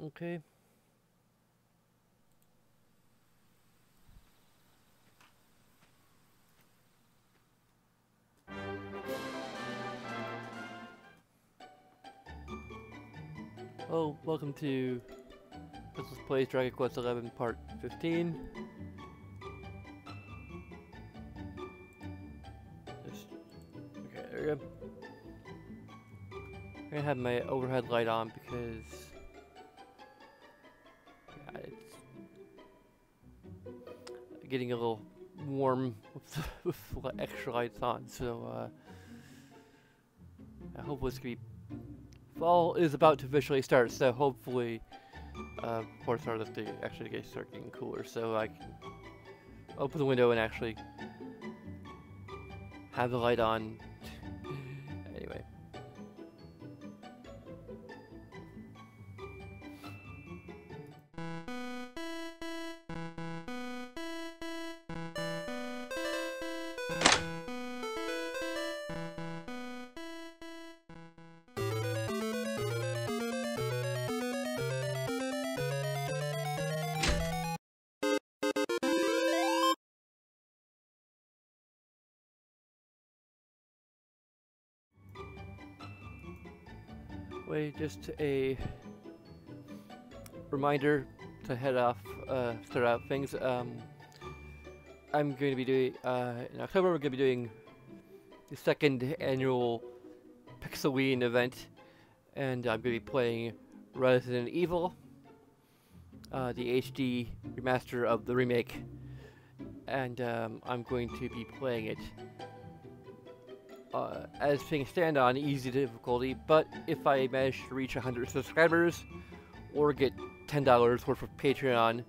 Okay. Oh, welcome to Let's Play Dragon Quest XI Part 15. Okay, there we go. I'm gonna have my overhead light on because yeah, it's getting a little warm with extra lights on, so I hope it's gonna be. Fall is about to officially start, so hopefully, before it starts, they actually start getting cooler, so I can open the window and actually have the light on. Anyway. Wait, just a reminder to head off, start out things. I'm going to be doing, in October we're going to be doing the second annual Pixelween event, and I'm going to be playing Resident Evil, the HD remaster of the remake, and I'm going to be playing it as things stand on easy difficulty, but if I manage to reach 100 subscribers or get $10 worth of Patreon,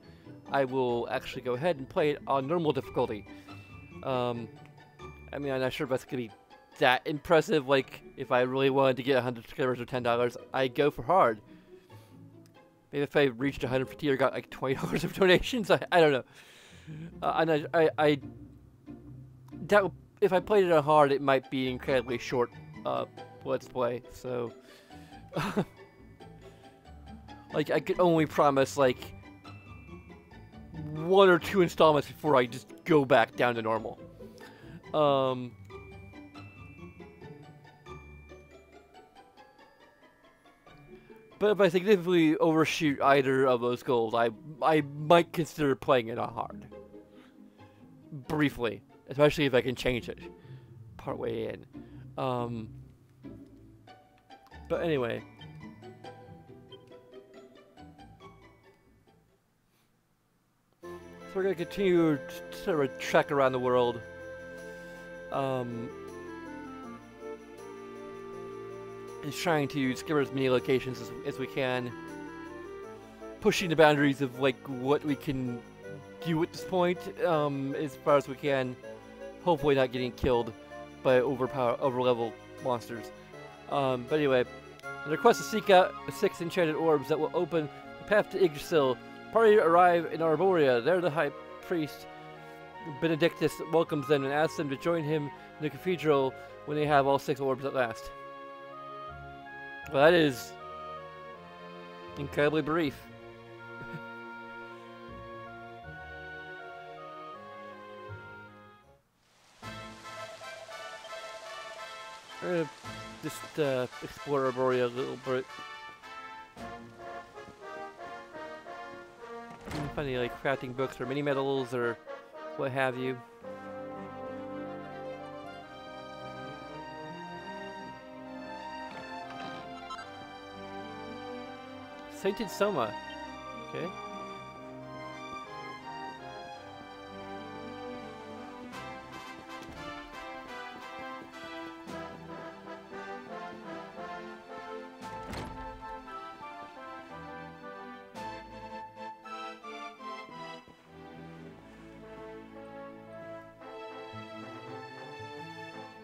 I will actually go ahead and play it on normal difficulty. I mean, I'm not sure if that's going to be that impressive. Like, if I really wanted to get 100 subscribers or $10, I'd go for hard. Maybe if I reached 150 or got like $20 of donations, I don't know. And I that if I played it on hard, it might be incredibly short let's play. So, like, I could only promise like 1 or 2 installments before I just go back down to normal. But if I significantly overshoot either of those goals, I might consider playing it on hard. Briefly. Especially if I can change it partway in. But anyway. So we're going to continue to sort of trek around the world. Is trying to discover as many locations as we can. Pushing the boundaries of like what we can do at this point, as far as we can. Hopefully not getting killed by over-level monsters. But anyway, the quest to seek out the 6 enchanted orbs that will open the path to Yggdrasil. Party arrive in Arborea. There the high priest Benedictus welcomes them and asks them to join him in the cathedral when they have all 6 orbs at last. Well, that is incredibly brief. We're gonna just explore Arborea a little bit. Funny, like crafting books or mini medals or what have you. Sainted Soma. Okay.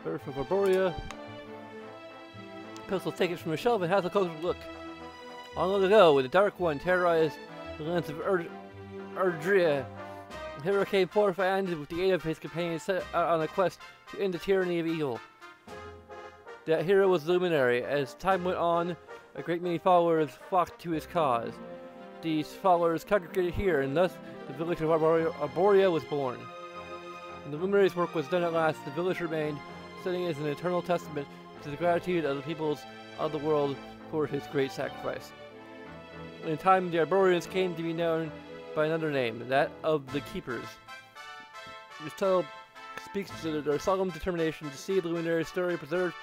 Birth of Arborea. Pistol take it from the shelf and has a closer look. Long ago, when the Dark One terrorized the lands of Erdrea, the hero came forth and, with the aid of his companions, set out on a quest to end the tyranny of evil. That hero was Luminary. As time went on, a great many followers flocked to his cause. these followers congregated here, and thus the village of Arborea was born. When the luminary's work was done at last, the village remained, standing as an eternal testament to the gratitude of the peoples of the world for his great sacrifice. In time, the Arboreans came to be known by another name, that of the Keepers. This tale speaks to their solemn determination to see the luminary's story preserved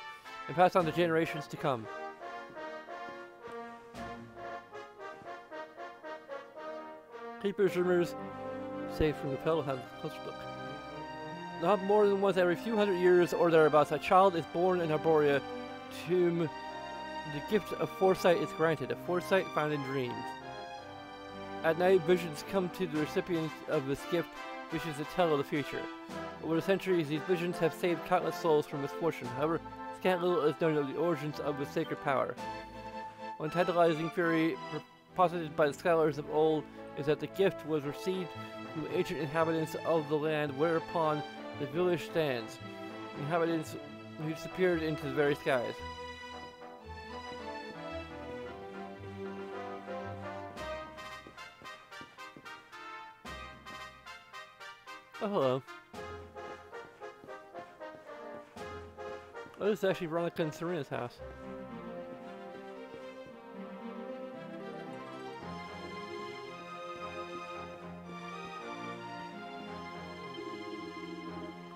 and passed on to generations to come. Keepers rumors safe from the Pel have a closer look. Not more than once every few hundred years or thereabouts, a child is born in Arborea to whom the gift of foresight is granted, a foresight found in dreams. At night, visions come to the recipients of this gift, visions that tell of the future. Over the centuries, these visions have saved countless souls from misfortune. However, scant little is known of the origins of the sacred power. One tantalizing theory posited by the scholars of old is that the gift was received from ancient inhabitants of the land whereupon the village stands, inhabitants who disappeared into the very skies. Oh, hello. Oh, this is actually Veronica and Serena's house.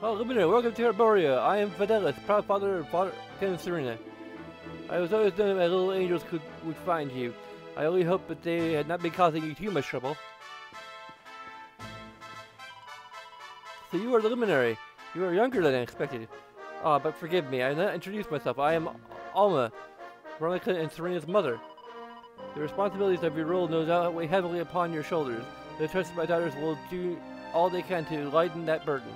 Oh, Luminary, welcome to Arborea. I am Fidelis, proud father of Veronica and Serena. I was always known that my little angels would find you. I only hope that they had not been causing you too much trouble. So you are the Luminary. You are younger than I expected. Ah, but forgive me, I have not introduced myself. I am Alma, Veronica and Serena's mother. The responsibilities of your role no doubt weigh heavily upon your shoulders. I trust that my daughters will do all they can to lighten that burden.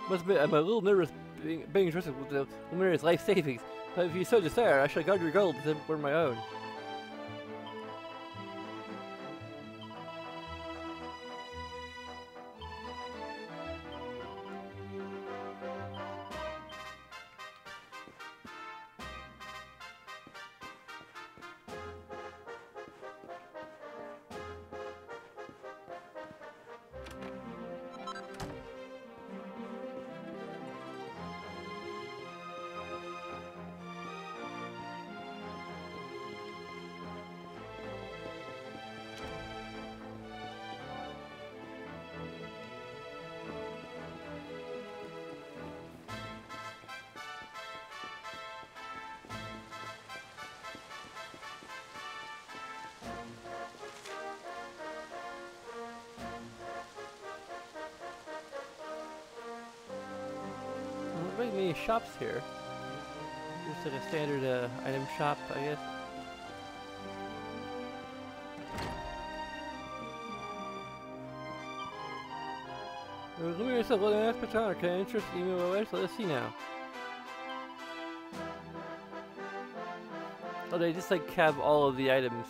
Must admit, I'm a little nervous being entrusted with the Luminary's life savings, but if you so desire, I shall guard your gold as if it were my own. Not many shops here. Just like a standard item shop, I guess. Luminary said, "Well, ask Patana, can I interest email away? So let's see now." Oh, they just like have all of the items.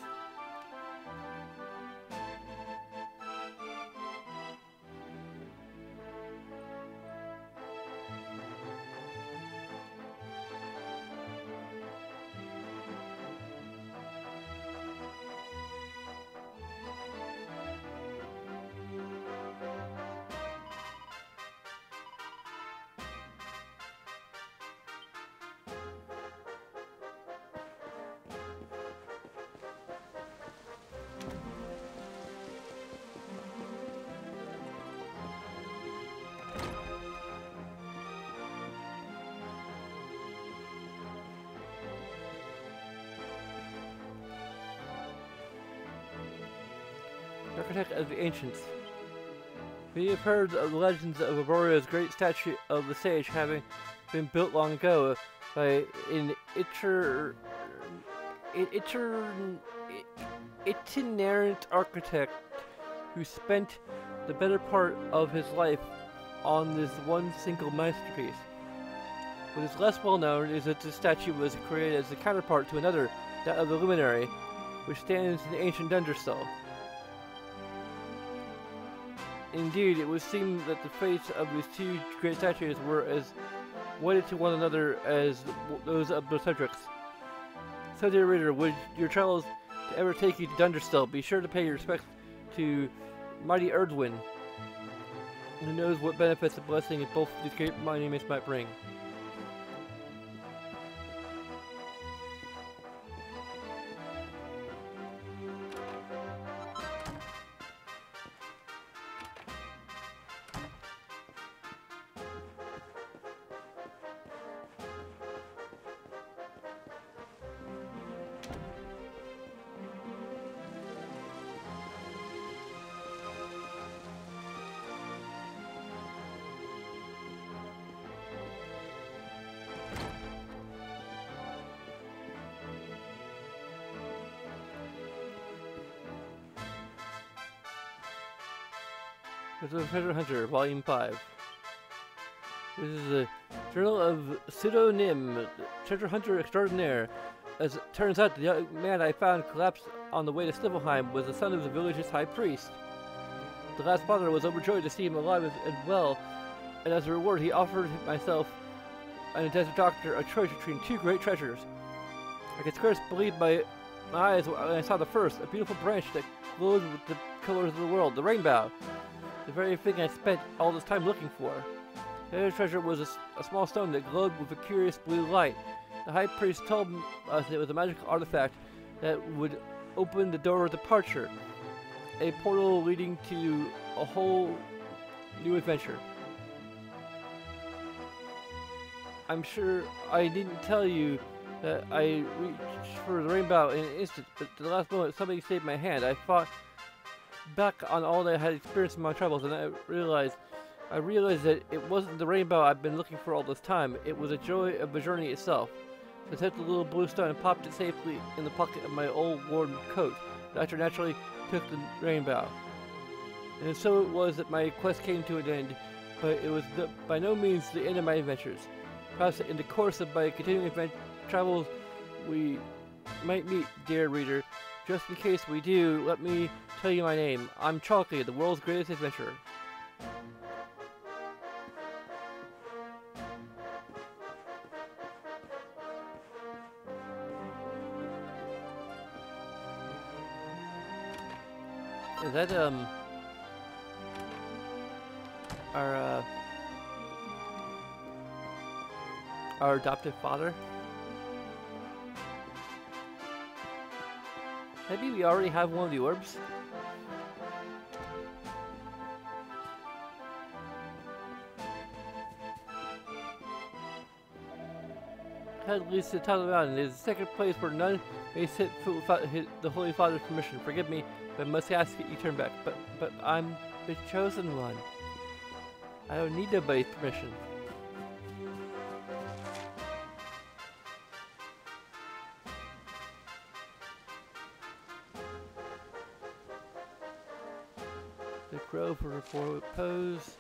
Architect of the Ancients. We have heard of the legends of Arborea's great statue of the sage having been built long ago by an itinerant architect who spent the better part of his life on this one single masterpiece. What is less well known is that this statue was created as a counterpart to another, that of the Luminary, which stands in the ancient Dunderstall. Indeed, it would seem that the fates of these two great statues were as wedded to one another as those of the subjects. So, dear reader, would your travels to ever take you to Dunderstall, be sure to pay your respects to mighty Erdwin, who knows what benefits the blessing of both these great monuments might bring. This is Treasure Hunter, Volume 5. This is the Journal of Pseudonym, Treasure Hunter Extraordinaire. As it turns out, the young man I found collapsed on the way to Snivelheim was the son of the village's high priest. The last father was overjoyed to see him alive and well, and as a reward he offered myself and a desert doctor a choice between two great treasures. I could scarce believe my eyes when I saw the first, a beautiful branch that glowed with the colors of the world, the rainbow. The very thing I spent all this time looking for. The other treasure was a small stone that glowed with a curious blue light. The high priest told us it was a magical artifact that would open the door of departure, a portal leading to a whole new adventure. I'm sure I needn't tell you that I reached for the rainbow in an instant, but at the last moment something saved my hand. I thought back on all that I had experienced in my travels, and I realized that it wasn't the rainbow I've been looking for all this time. It was the joy of the journey itself. So I took the little blue stone and popped it safely in the pocket of my old worn coat. The doctor naturally took the rainbow. And so it was that my quest came to an end, but it was by no means the end of my adventures. Perhaps in the course of my continuing travels we might meet, dear reader. Just in case we do, let me tell you my name. I'm Chalky, the world's greatest adventurer. Is that, our adoptive father? Maybe we already have one of the orbs? Head leads to the top of the mountain. It is the second place where none may set foot without the Holy Father's permission. Forgive me, but I must ask that you turn back. But I'm the chosen one. I don't need nobody's permission. The grove for repose.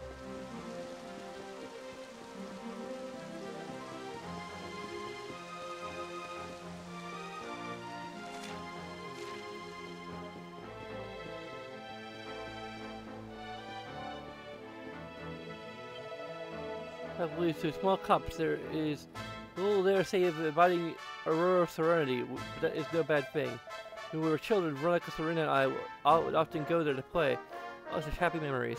That leads to a small copse. There is little there say of inviting Aurora Serenity, but that is no bad thing. When we were children, Veronica Serena and I would often go there to play. All such happy memories.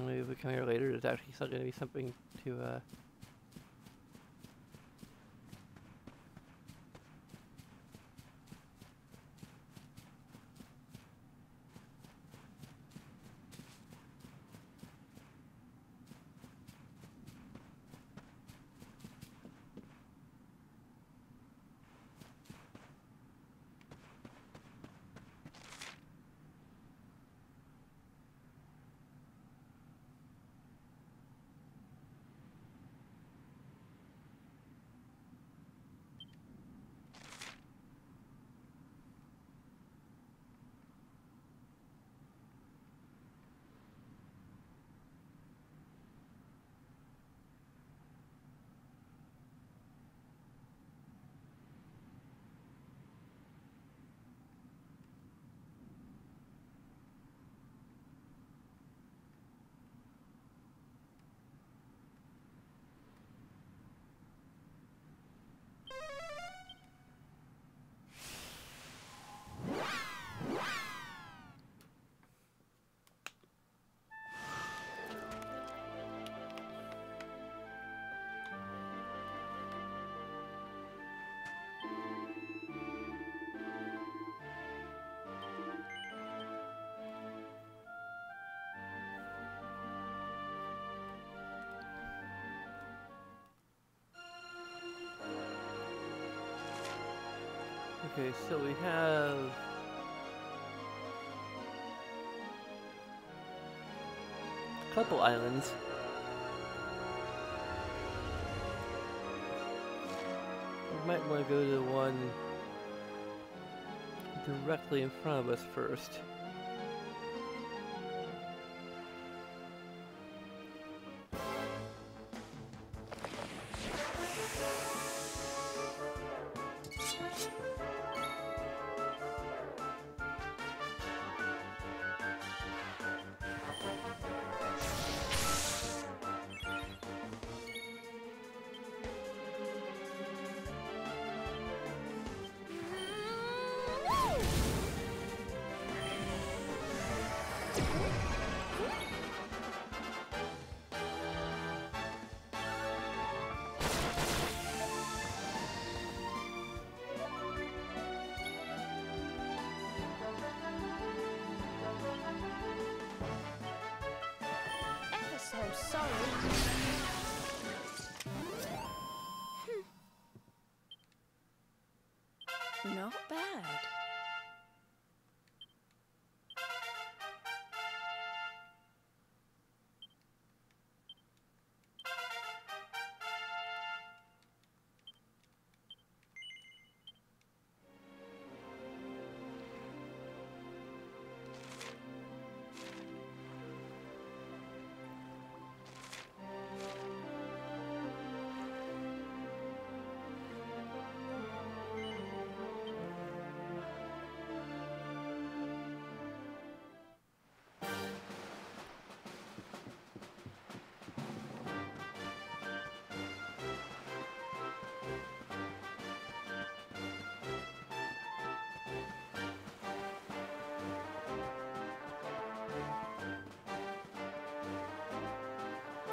Maybe we come here later. There's actually still going to be something to Okay, so we have a couple islands. We might want to go to the one directly in front of us first. Ever so sorry. Not bad.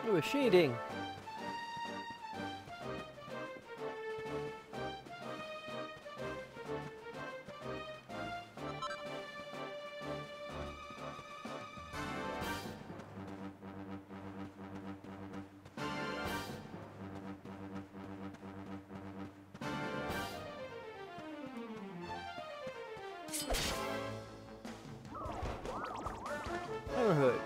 Ooh, a shading! Hammerhoods.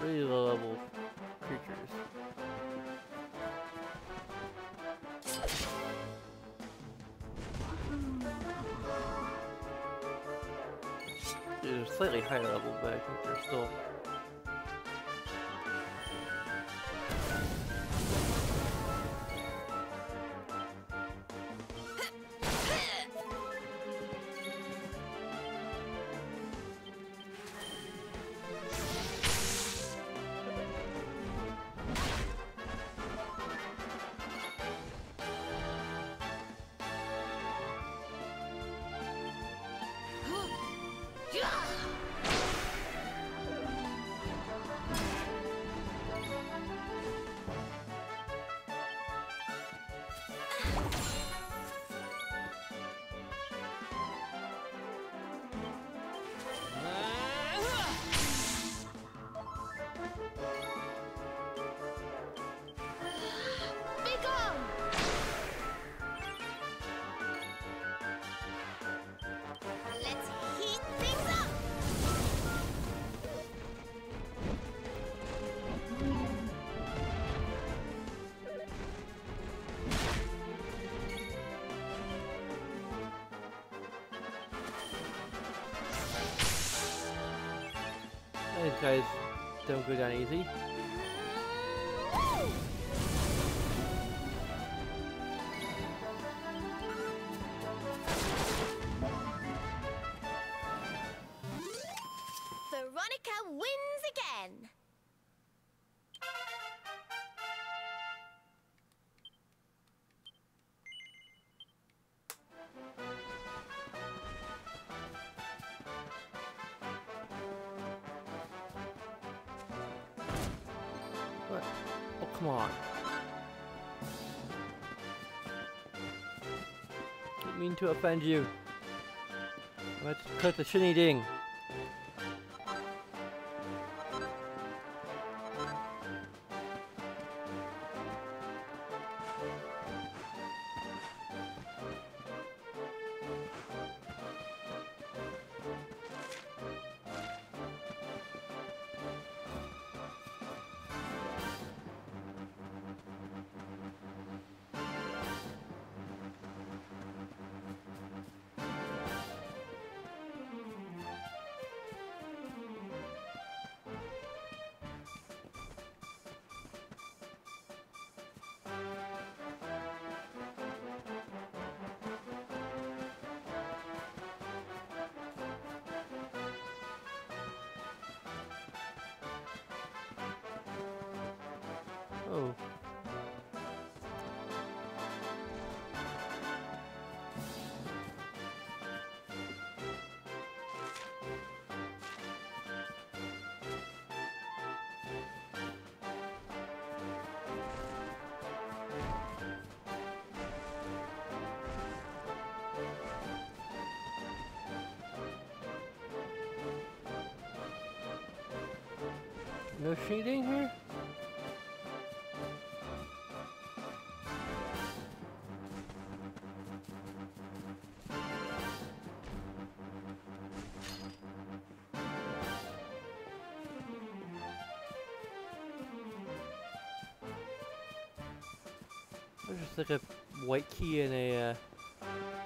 Really low level creatures. They're slightly higher level, but I think they're still. Let's heat things up! These guys don't go down easy. Veronica wins again! come on. Didn't mean to offend you. Let's cut the shinny ding. Oh. No shading here? There's just like a white key and a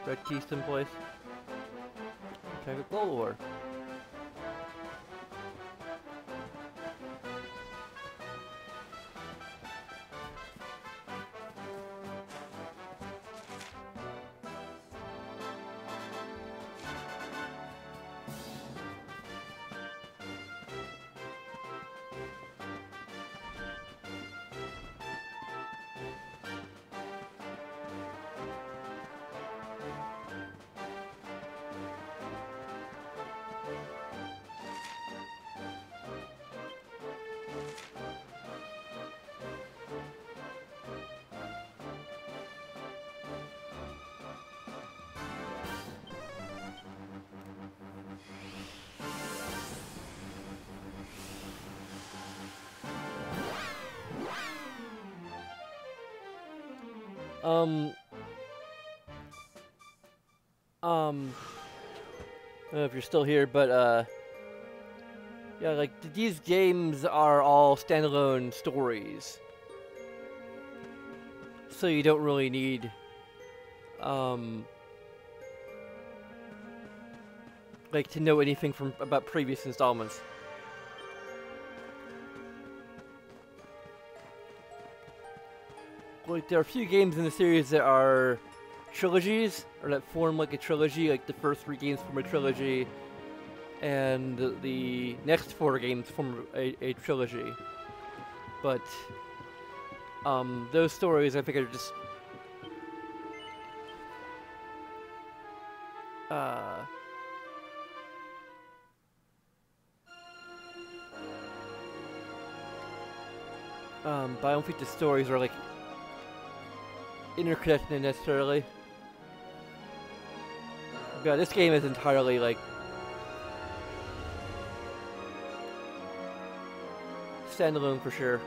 red key someplace. Check a gold ore. I don't know if you're still here, but, yeah, like, these games are all standalone stories. So you don't really need, like, to know anything about previous installments. Like, there are a few games in the series that are trilogies, or that form like a trilogy, like the first 3 games form a trilogy, and the next 4 games form a trilogy. But, those stories I think are just, but I don't think the stories are like interconnected necessarily. Yeah, this game is entirely like standalone for sure.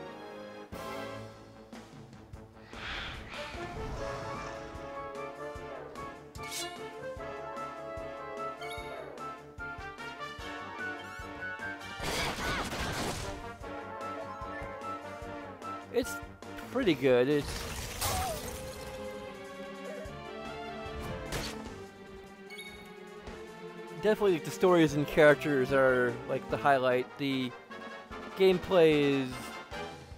It's pretty good. It's definitely like, the stories and characters are like the highlight. The gameplay is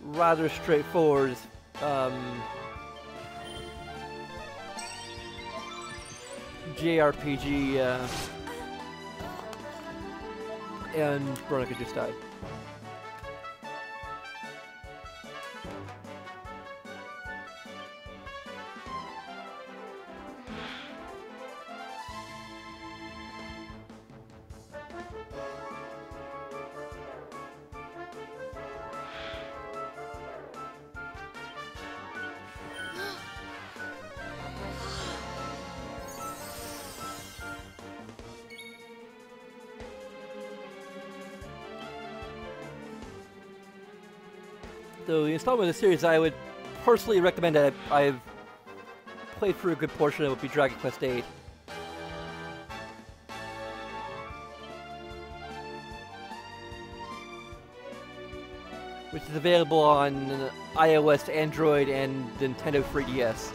rather straightforward. JRPG, and Veronica just died. So the installment of the series I would personally recommend that I've played through a good portion of would be Dragon Quest VIII. Which is available on iOS, Android, and Nintendo 3DS.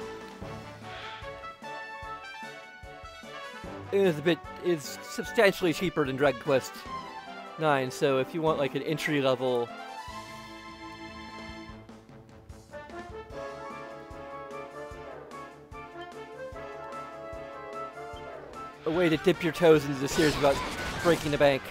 It's substantially cheaper than Dragon Quest IX, so if you want like an entry level a way to dip your toes into the series without breaking the bank.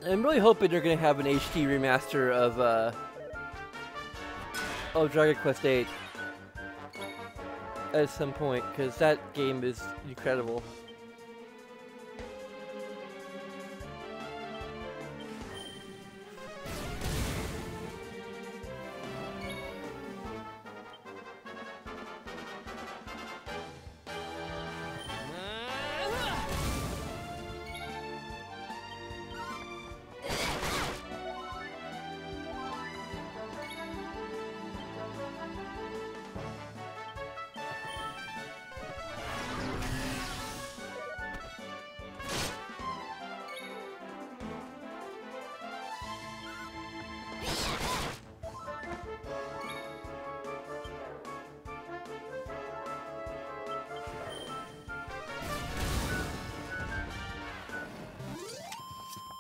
I'm really hoping they're gonna have an HD remaster of Dragon Quest VIII at some point, because that game is incredible.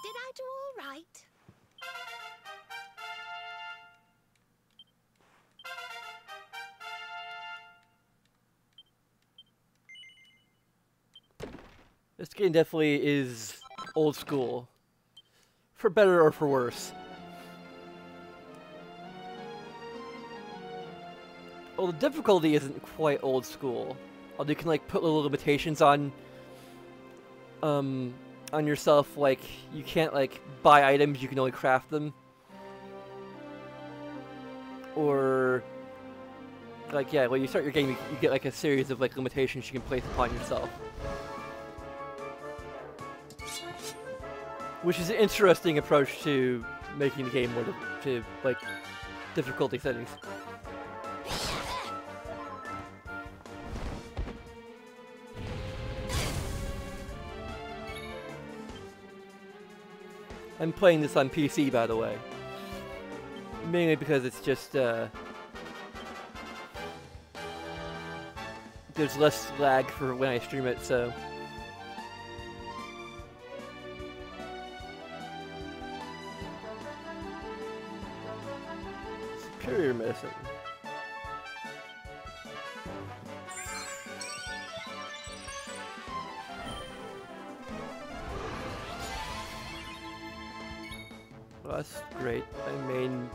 Did I do all right? This game definitely is old school, for better or for worse. Well, the difficulty isn't quite old school. Although you can like put little limitations on yourself, like you can't like buy items, you can only craft them. Or like yeah, when you start your game you get like a series of like limitations you can place upon yourself. Which is an interesting approach to making the game more to like difficulty settings. I'm playing this on PC, by the way. Mainly because it's just, there's less lag for when I stream it, so... Superior medicine. Well, that's great. I mean...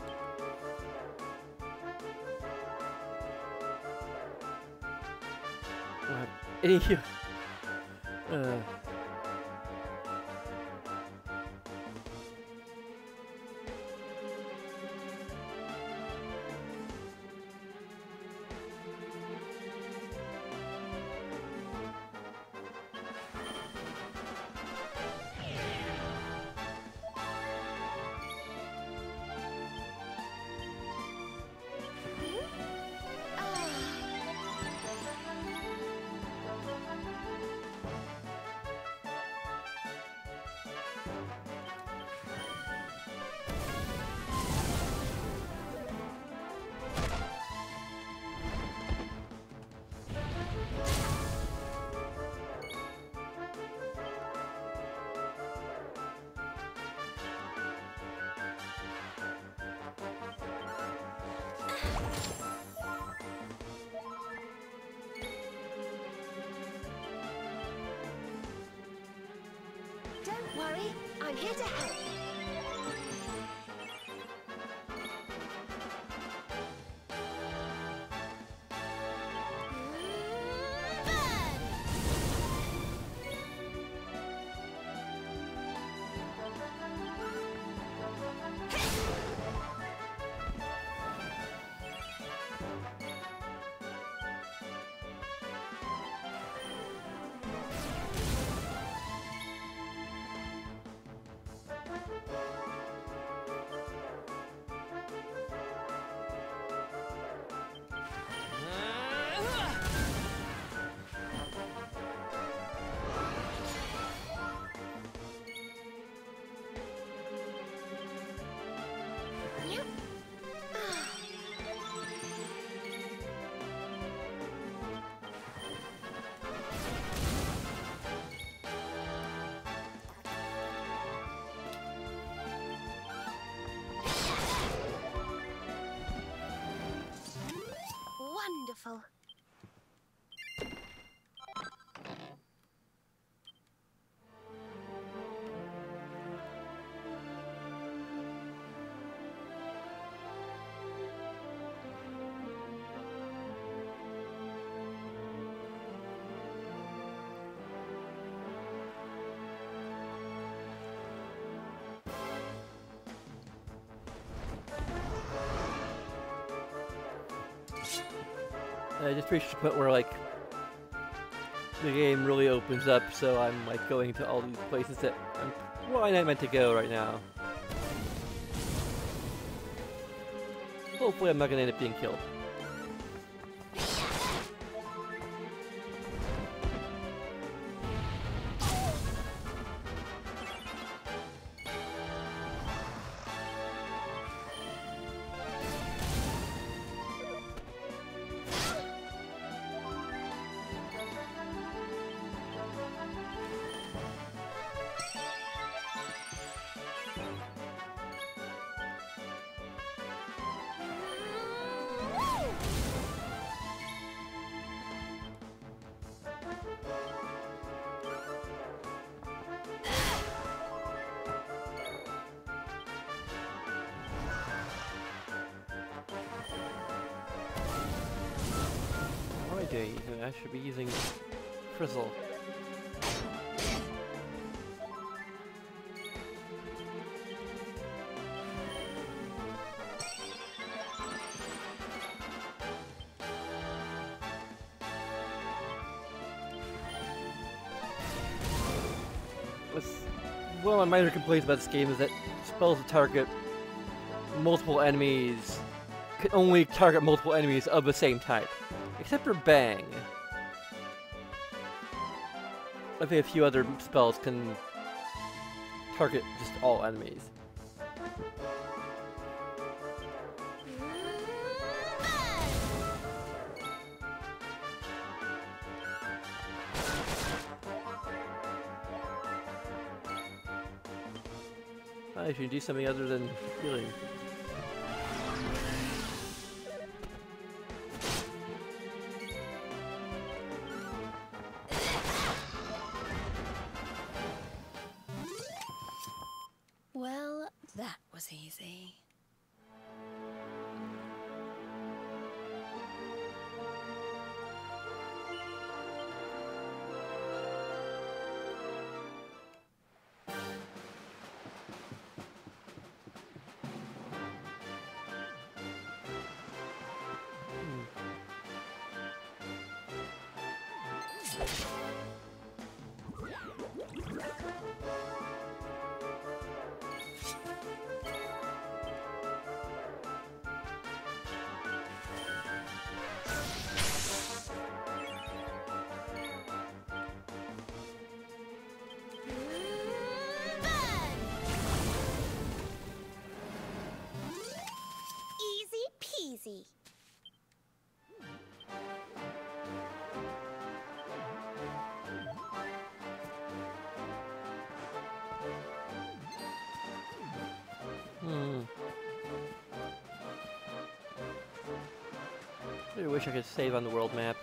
I'm here to help. Wonderful. I just reached a point where like the game really opens up, so I'm like going to all these places that I'm probably not meant to go right now. Hopefully I'm not gonna end up being killed. I should be using Frizzle. One of my minor complaints about this game is that spells that target multiple enemies can only target multiple enemies of the same type. Except for Bang. I think a few other spells can target just all enemies. I should do something other than healing. Well, that was easy. Easy. I wish I could save on the world map.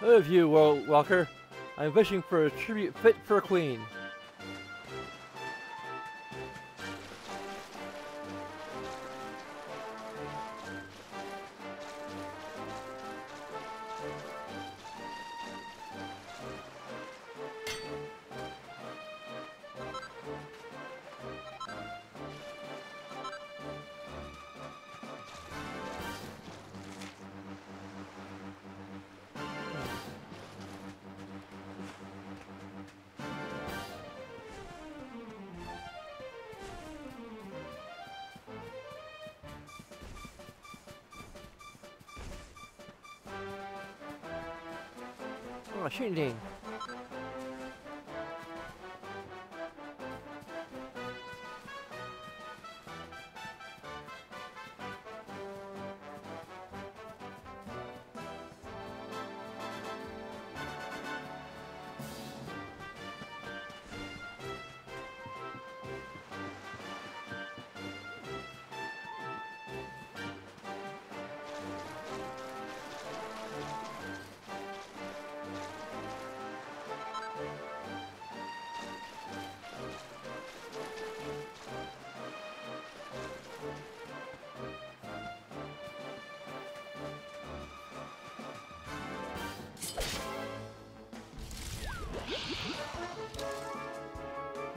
Of you, World Walker. I'm wishing for a tribute fit for a queen. Oh, shooting ding.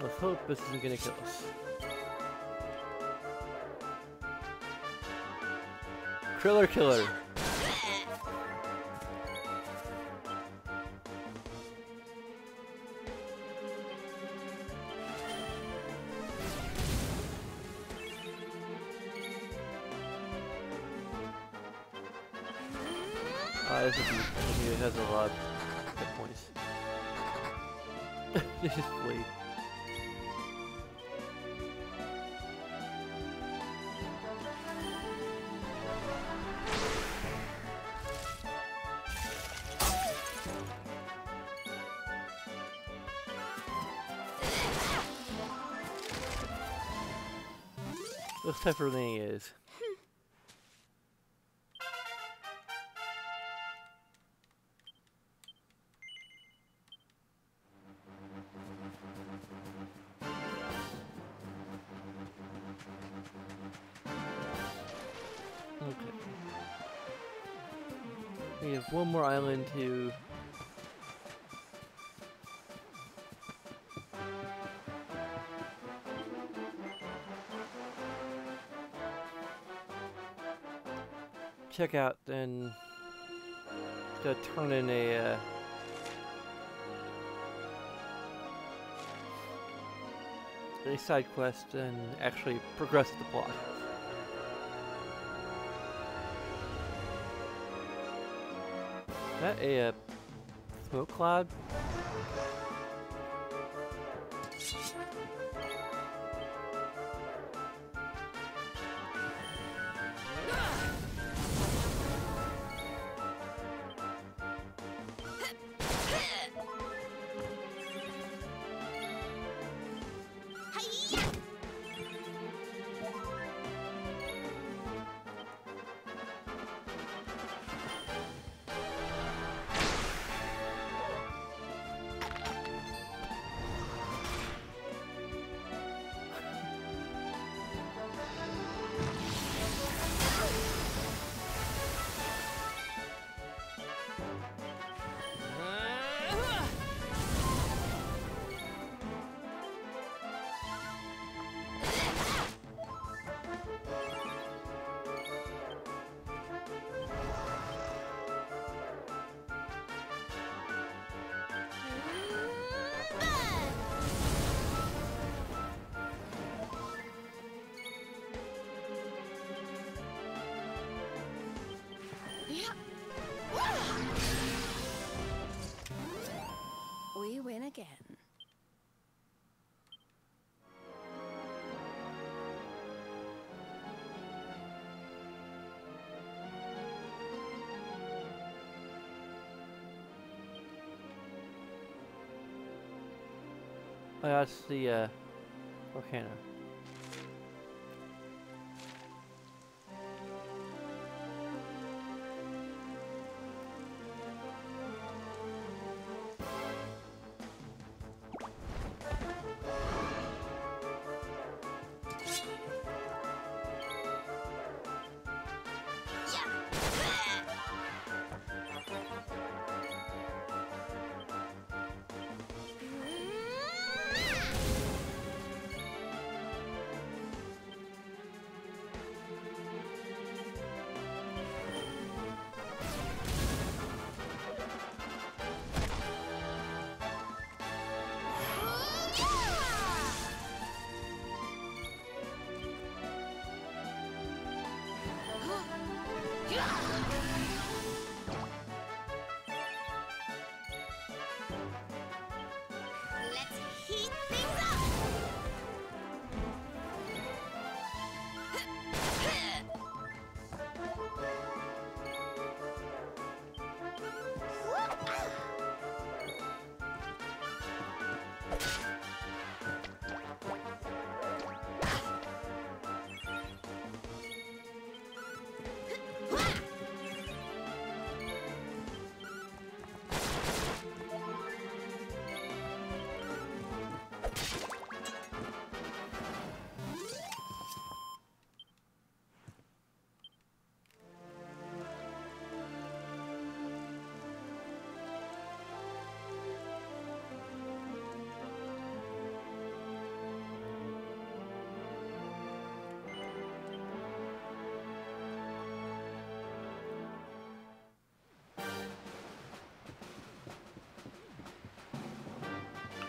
Let's hope this isn't gonna kill us. Kriller Killer. This would be, it has a lot of hit points. Just flee. This type of thing is. Okay. We have one more island to check out, then to turn in a side quest and actually progress the plot. Is that a smoke cloud? We win again. Oh, that's the volcano.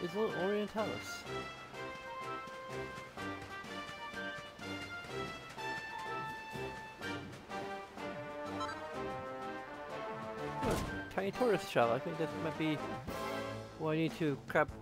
is Orientalis? Oh, tiny tortoise shell. I think that might be what I need to craft.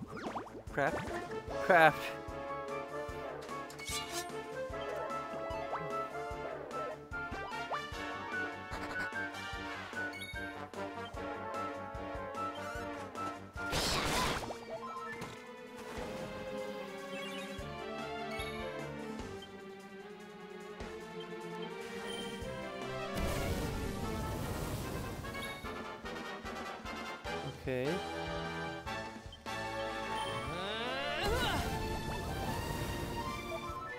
Okay.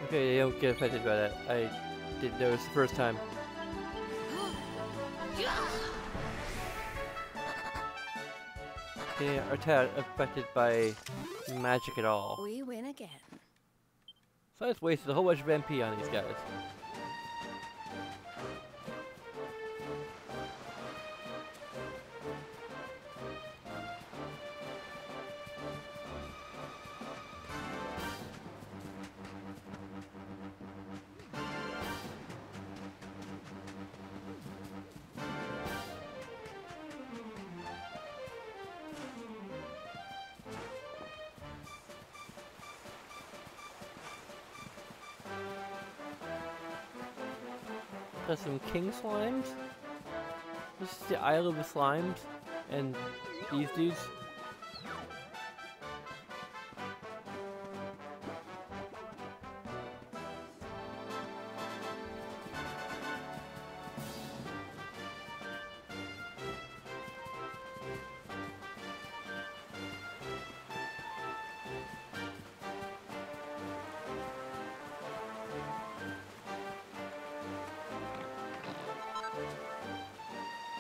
Okay, they don't get affected by that. I didn't notice the first time. They are not affected by magic at all. We win again. So I just wasted a whole bunch of MP on these guys. Got some king slimes. This is the Isle of the Slimes, and these dudes.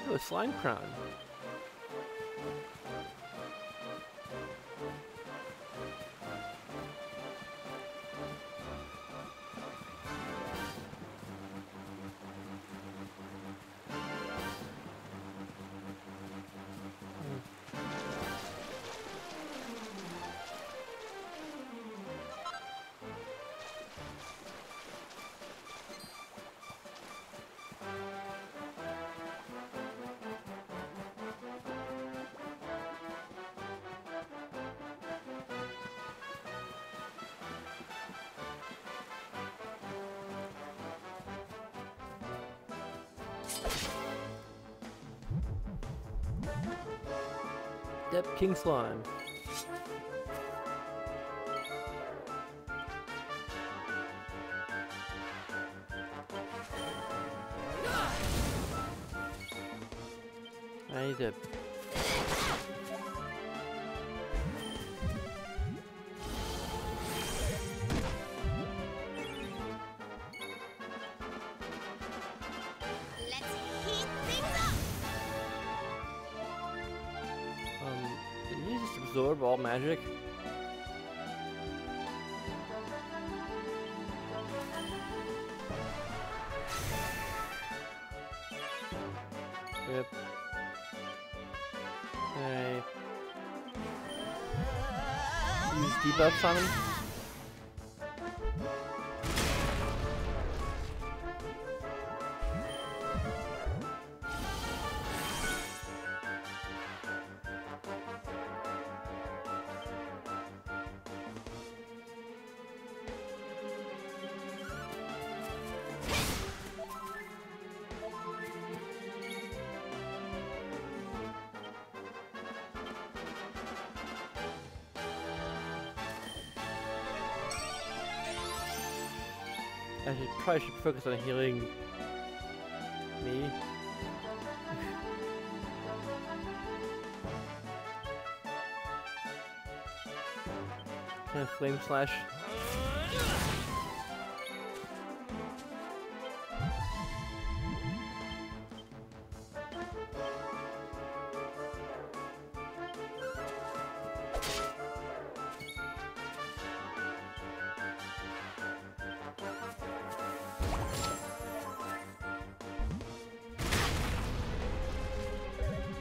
Oh, a slime crown. Yep, King Slime. I need to... Did you just absorb all magic? Yep. Okay. Use debuffs on him? Probably should focus on healing me. Kind of flame slash.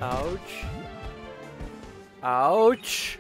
Ouch. Ouch.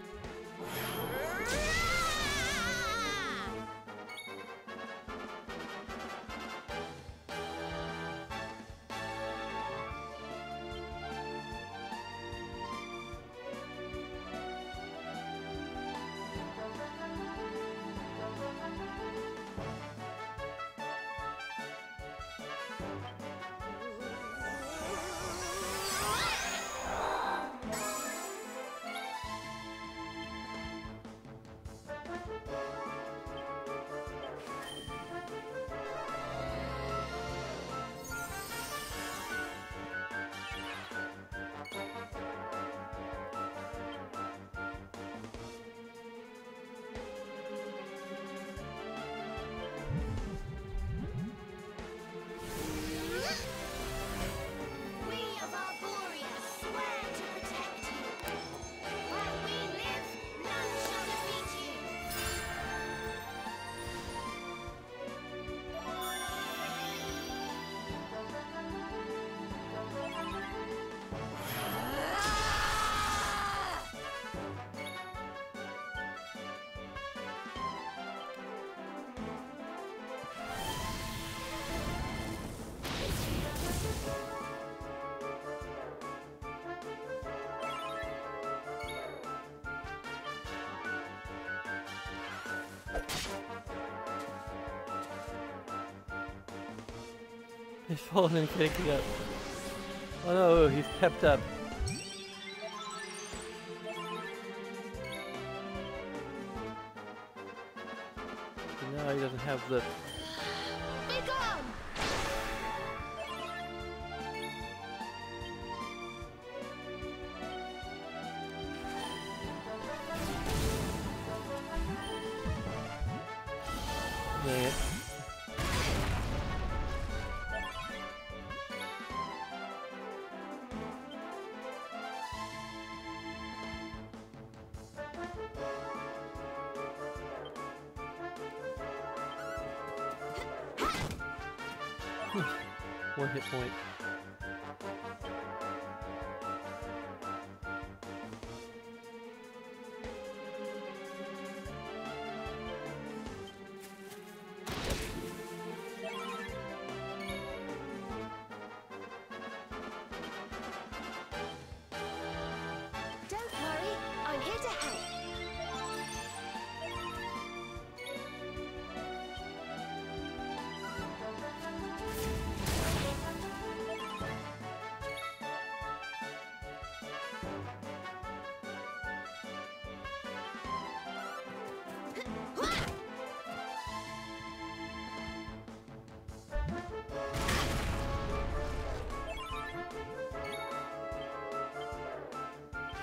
He's falling and kicking up. Oh no, he's pepped up. So now he doesn't have the... Be gone! Dang it. One hit point. Don't worry, I'm here to help.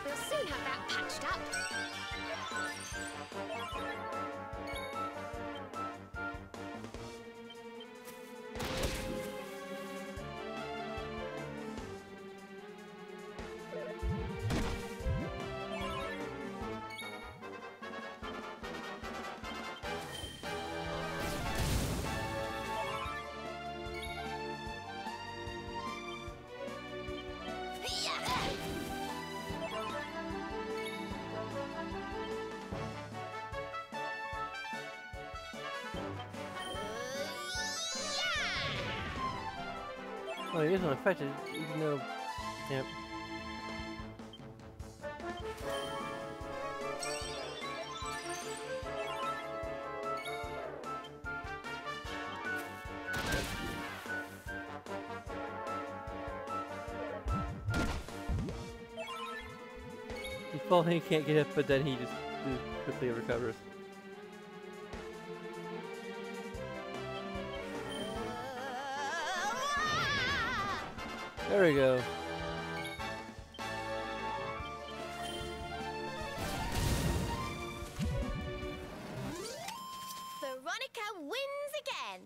We'll soon have that patched up. Oh, he isn't affected, even though... Yep. He's falling, he can't get up, but then he just quickly recovers. There we go. Veronica wins again.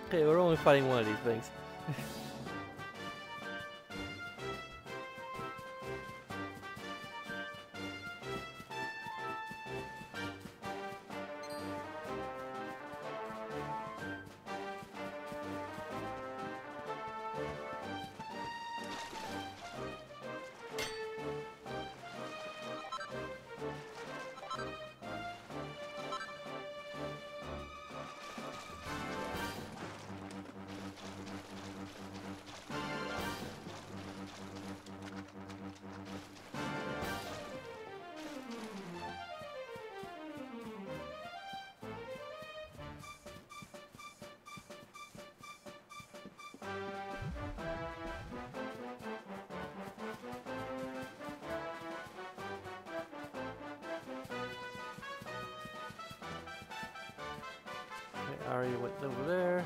Okay, we're only fighting one of these things. Okay, Ari went over there.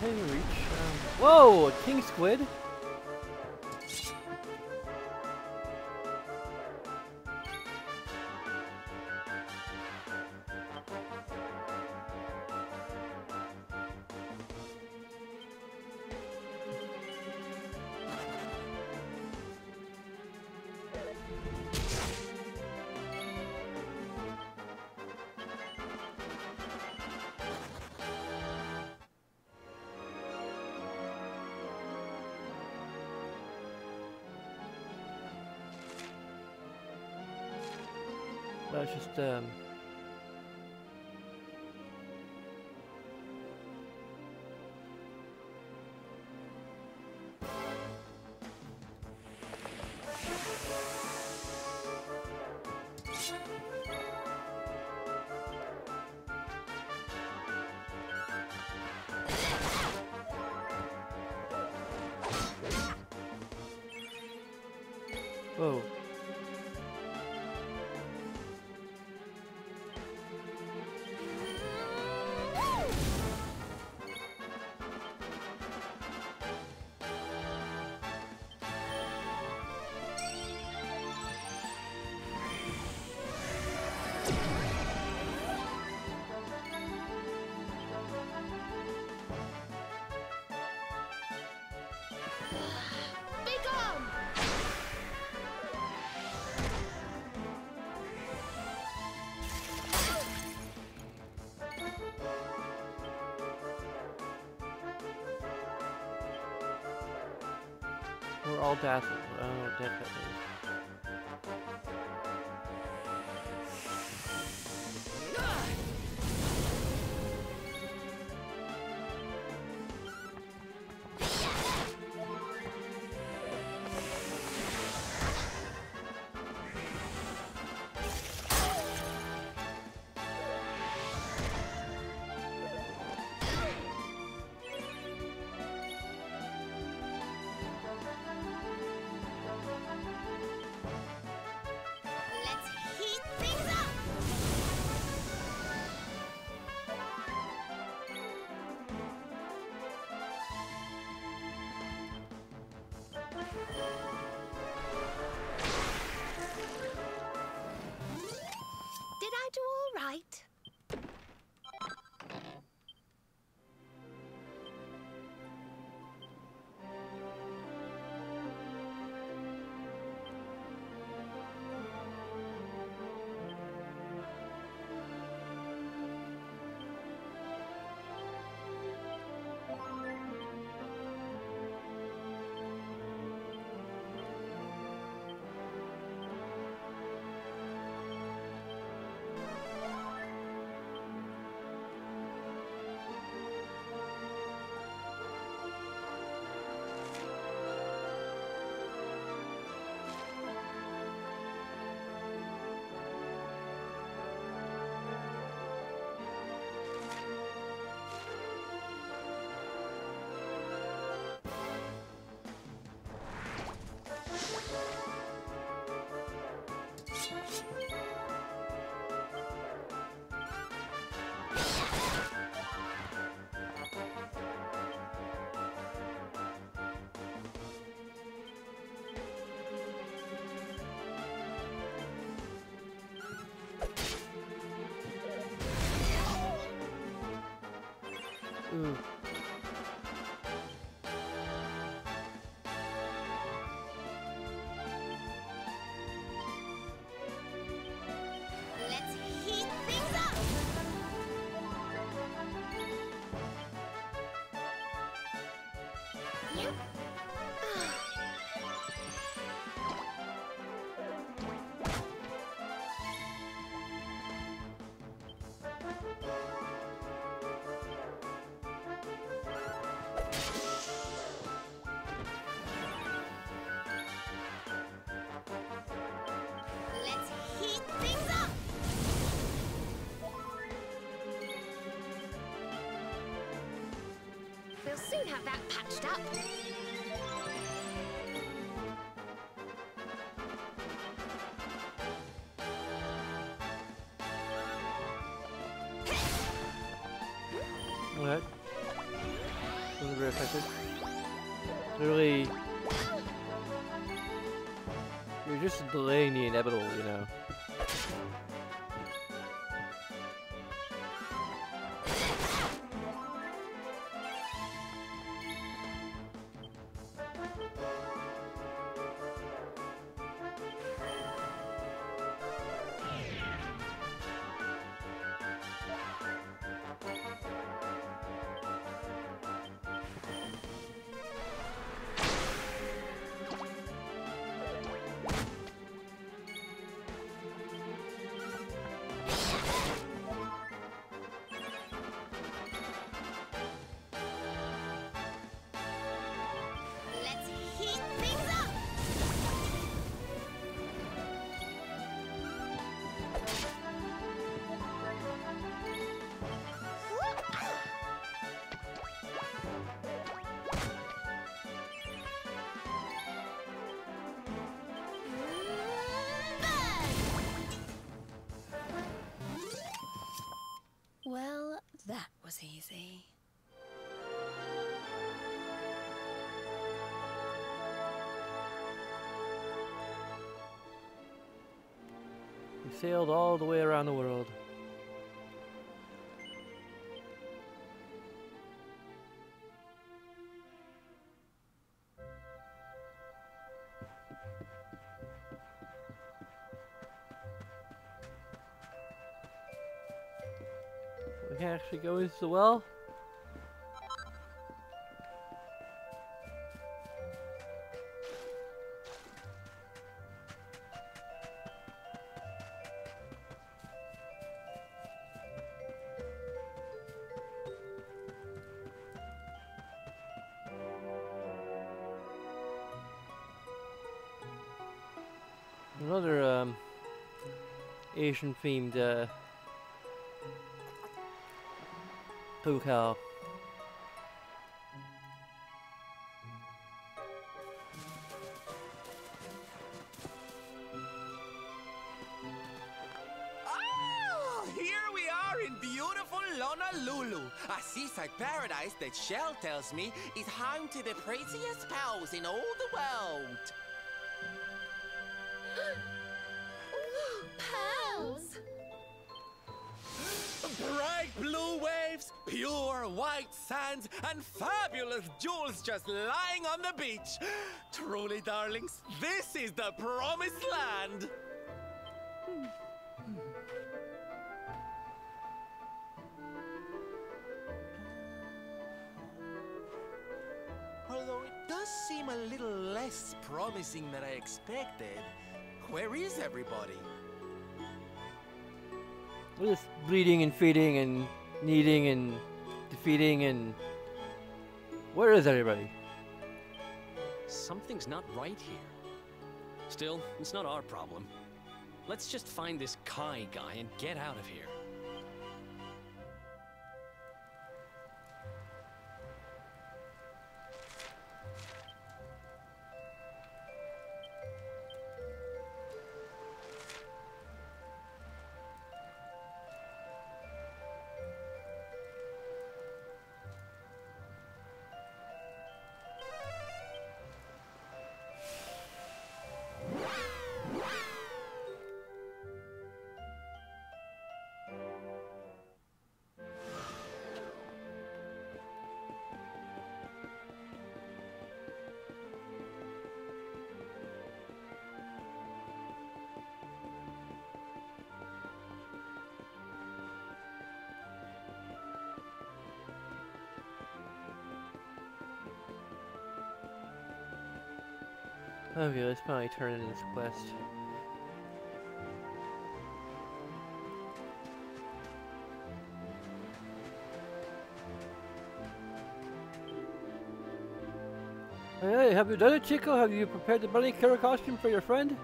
Can you reach? Whoa! A king squid? That's just whoa. Be gone! We're all dazzled. I don't know what that is. Let's heat things up! Did I do all right? Ooh. Let's heat things up! You? Let's heat things up! We'll soon have that patched up. What? Wasn't very effective. Literally, you're just delaying the inevitable, you know. Let's heat things up. Well, that was easy. We sailed all the way around the world. We can actually go into the well. Another Asian themed hotel. Oh, here we are in beautiful Honolulu, a seaside paradise that Shell tells me is home to the prettiest pals in all the world. Pals. Bright blue waves, pure white sands, and fabulous jewels just lying on the beach. Truly, darlings, this is the promised land. Although it does seem a little less promising than I expected. Where is everybody? We're just bleeding and feeding and needing and defeating and... Where is everybody? Something's not right here. Still, it's not our problem. Let's just find this Kai guy and get out of here. Okay, let's finally turn in this quest. Hey, have you done it, Chico? Have you prepared the bunny killer costume for your friend?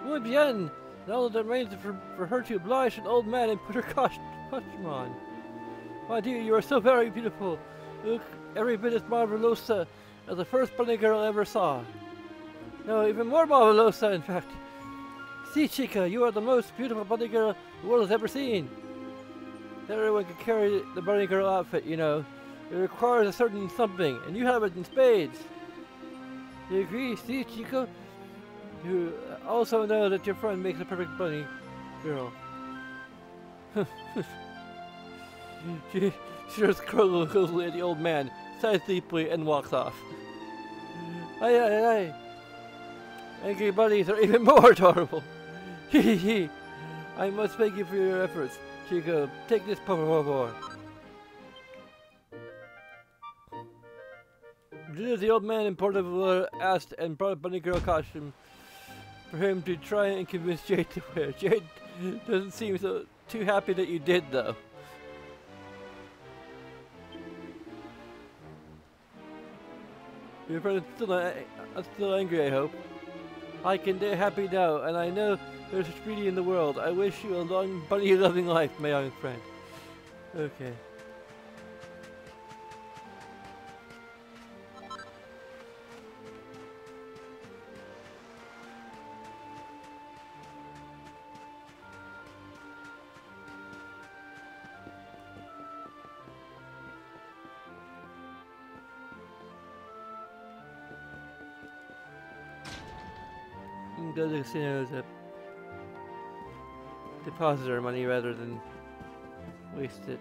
Muy bien! Now that remains for her to oblige an old man and put her costume on. My dear, you are so very beautiful. You look every bit as marvelosa as the first bunny girl I ever saw. No, even more marvelosa, in fact. See, Chica, you are the most beautiful bunny girl the world has ever seen. Not everyone can carry the bunny girl outfit, you know. It requires a certain something, and you have it in spades. You agree? See, Chico? You also know that your friend makes a perfect bunny girl. She just closely at the old man, sighs deeply, and walks off. Aye, aye, aye. Angry bunnies are even more adorable. Hee hee. I must thank you for your efforts. Chico, take this por favor. The old man in Portobello asked and brought a bunny girl costume for him to try and convince Jade to wear. Jade doesn't seem so too happy that you did, though. Your friend is still angry, I hope. I can be happy now, and I know there's a beauty in the world. I wish you a long, bunny-loving life, my young friend. Okay. Go to the casino to deposit our money rather than waste it.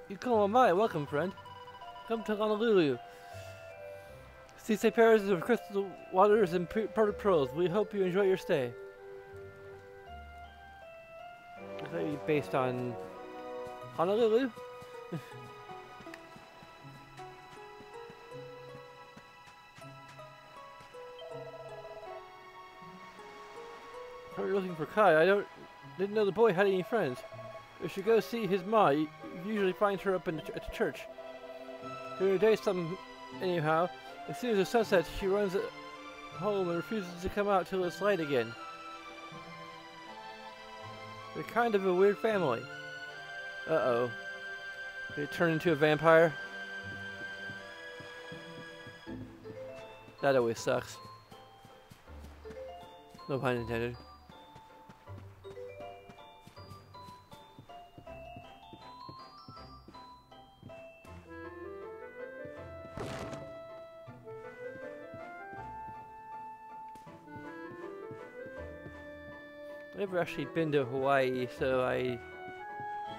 You call on my welcome, friend. Come to Honolulu. See St. Paris of crystal waters and pearls. We hope you enjoy your stay. Is that based on Honolulu? You're looking for Kai. Didn't know the boy had any friends. We should go see his ma. You usually find her up at the church. Her day anyhow. As soon as the sun sets, she runs home and refuses to come out till it's light again. They're kind of a weird family. Uh-oh. They turn into a vampire? That always sucks. No pun intended. I've never actually been to Hawaii, so I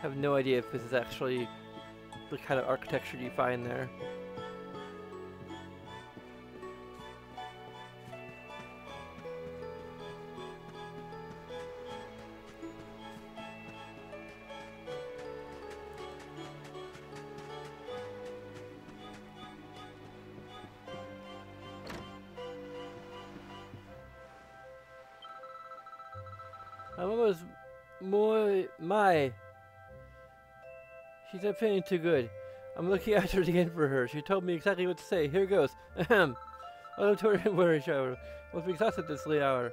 have no idea if this is actually the kind of architecture you find there. She's not feeling too good. I'm looking after the end for her. She told me exactly what to say. Here goes. Ahem. Oh, don't worry, shower. Must be exhausted this late hour.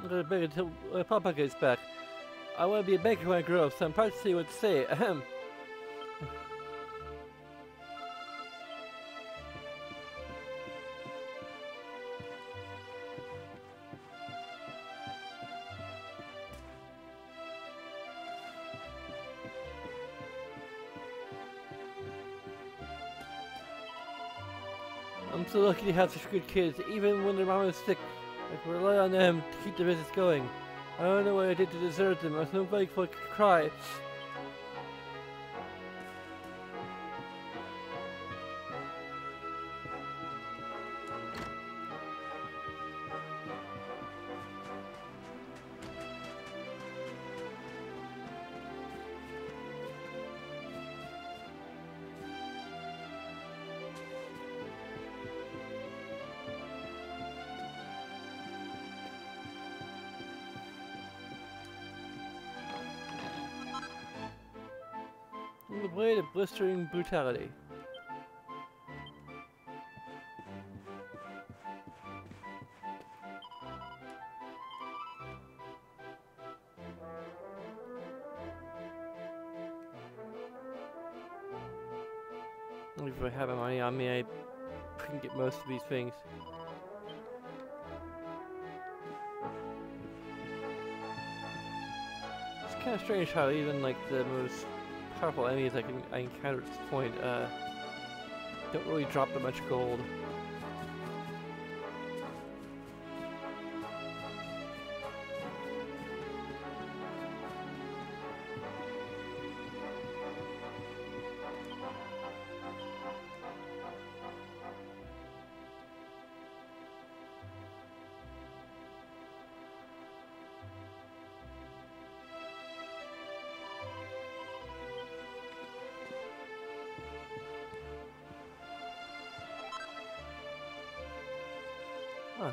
I'm gonna beg until Papa gets back. I want to be a banker when I grow up, so I'm proud to see what to say. Ahem. I'm so lucky to have such good kids, even when their mom is sick. I can rely on them to keep the business going. I don't know what I did to deserve them. I'm so thankful I could cry. The blade of blistering brutality. If I have money on me, I can get most of these things. It's kind of strange how even like the most powerful enemies I encounter at this point don't really drop that much gold. Huh.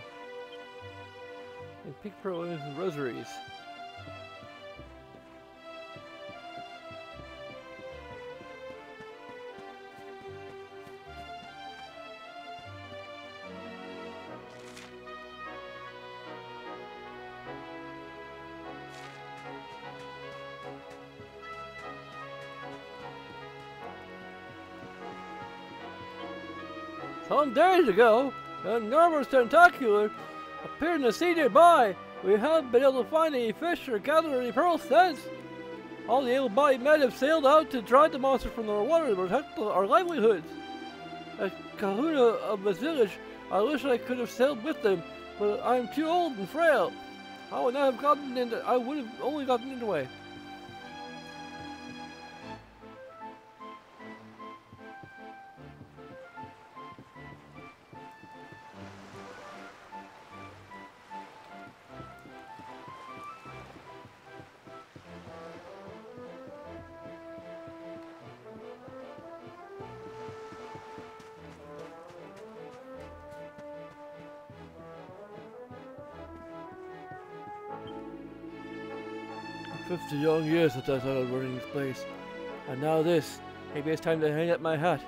And pink pearl and rosaries. Some days ago, an enormous tentacular appeared in the sea nearby. We haven't been able to find any fish or gather any pearls since. All the able-bodied men have sailed out to drive the monster from the water to protect our livelihoods. As kahuna of this village, I wish I could have sailed with them, but I'm too old and frail. I would not have gotten in. I would have only gotten in the way. "50 young years since I started running this place. And now this. Maybe it's time to hang up my hat.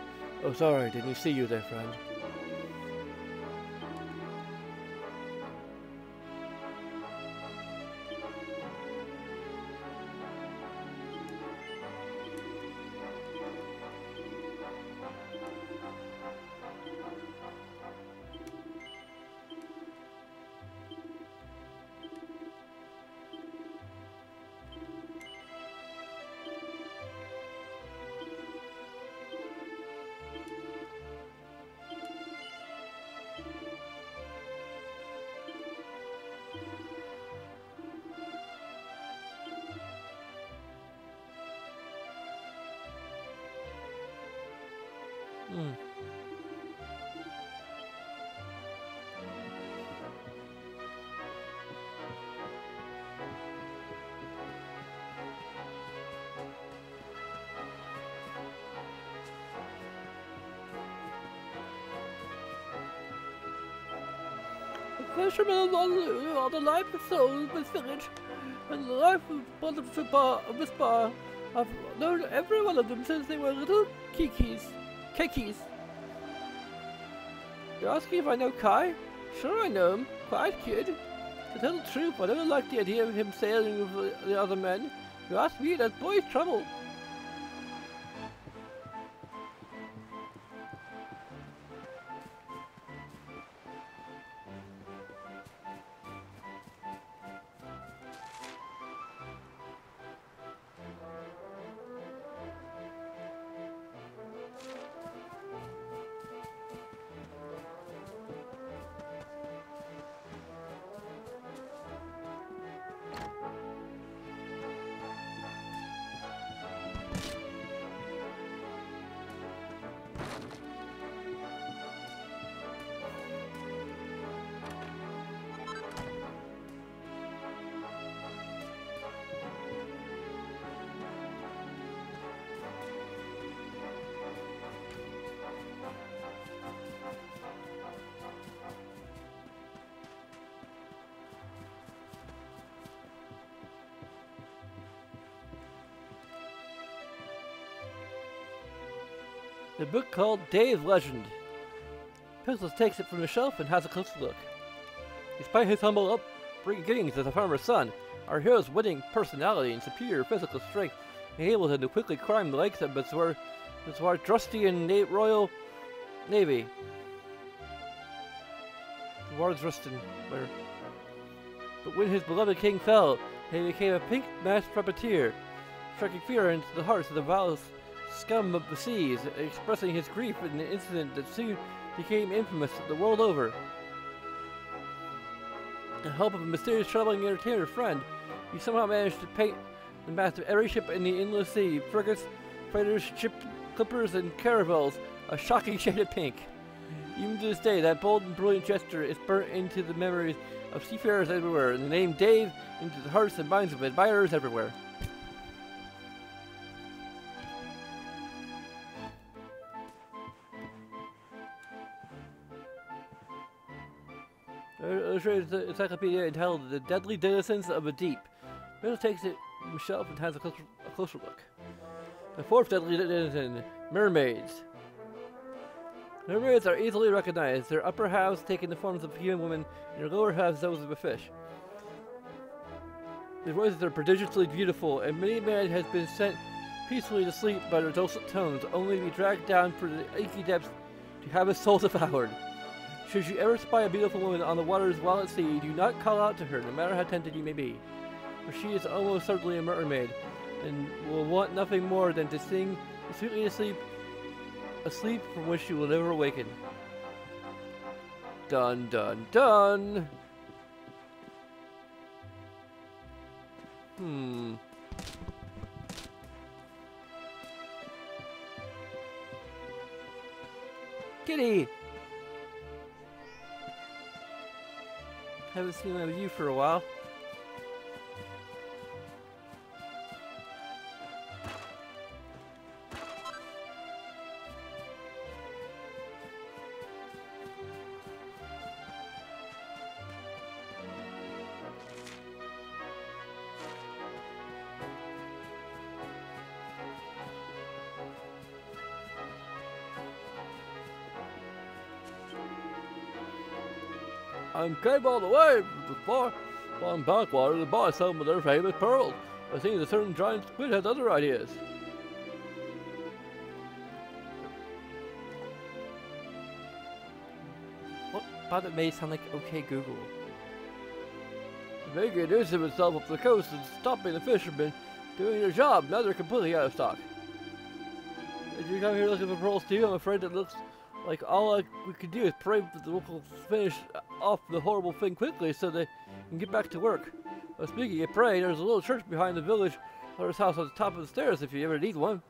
Oh, sorry, didn't see you there, friend." Hmm. The fishermen are the life and soul of this village, and the life of this bar. I've known every one of them since they were little kikis. You're asking if I know Kai? Sure I know him. Quiet kid. To tell the truth, I never liked the idea of him sailing with the other men. If you ask me, that boy's trouble. a book called Dave's Legend. Pixels takes it from the shelf and has a closer look. Despite his humble upbringing as a farmer's son, our hero's winning personality and superior physical strength enables him to quickly climb the lakes of Drustian Royal Navy. Wardrustan, where? But when his beloved king fell, he became a pink-masked puppeteer, striking fear into the hearts of the vilest scum of the seas, expressing his grief in an incident that soon became infamous the world over. With the help of a mysterious traveling entertainer friend, he somehow managed to paint the mast of every ship in the endless sea, frigates, freighters, clippers, and caravels a shocking shade of pink. Even to this day, that bold and brilliant gesture is burnt into the memories of seafarers everywhere, and the name Dave into the hearts and minds of admirers everywhere. Illustrated encyclopedia entitled The Deadly Denizens of the Deep. Bill takes it from the shelf and has a closer look. The fourth deadly denizen, mermaids. Mermaids are easily recognized, their upper halves taking the forms of human women and their lower halves those of a fish. Their voices are prodigiously beautiful, and many a man has been sent peacefully to sleep by their dulcet tones, only to be dragged down for the inky depths to have his soul devoured. Should you ever spy a beautiful woman on the waters while at sea, do not call out to her, no matter how tempted you may be. For she is almost certainly a mermaid, and will want nothing more than to sing sweetly asleep, a sleep from which you will never awaken. Dun dun dun! Kitty! Haven't seen one of you for a while. I'm came all the way from the far backwater to buy some of their famous pearls. I think a certain giant squid has other ideas. What about it may sound like OK Google? Making a nuisance of himself up the coast and stopping the fishermen doing their job. Now they're completely out of stock. If you come here looking for pearls too, I'm afraid it looks like all we can do is pray that the locals finish off the horrible thing quickly so they can get back to work. Speaking of pray, there's a little church behind the village elder's house on the top of the stairs if you ever need one.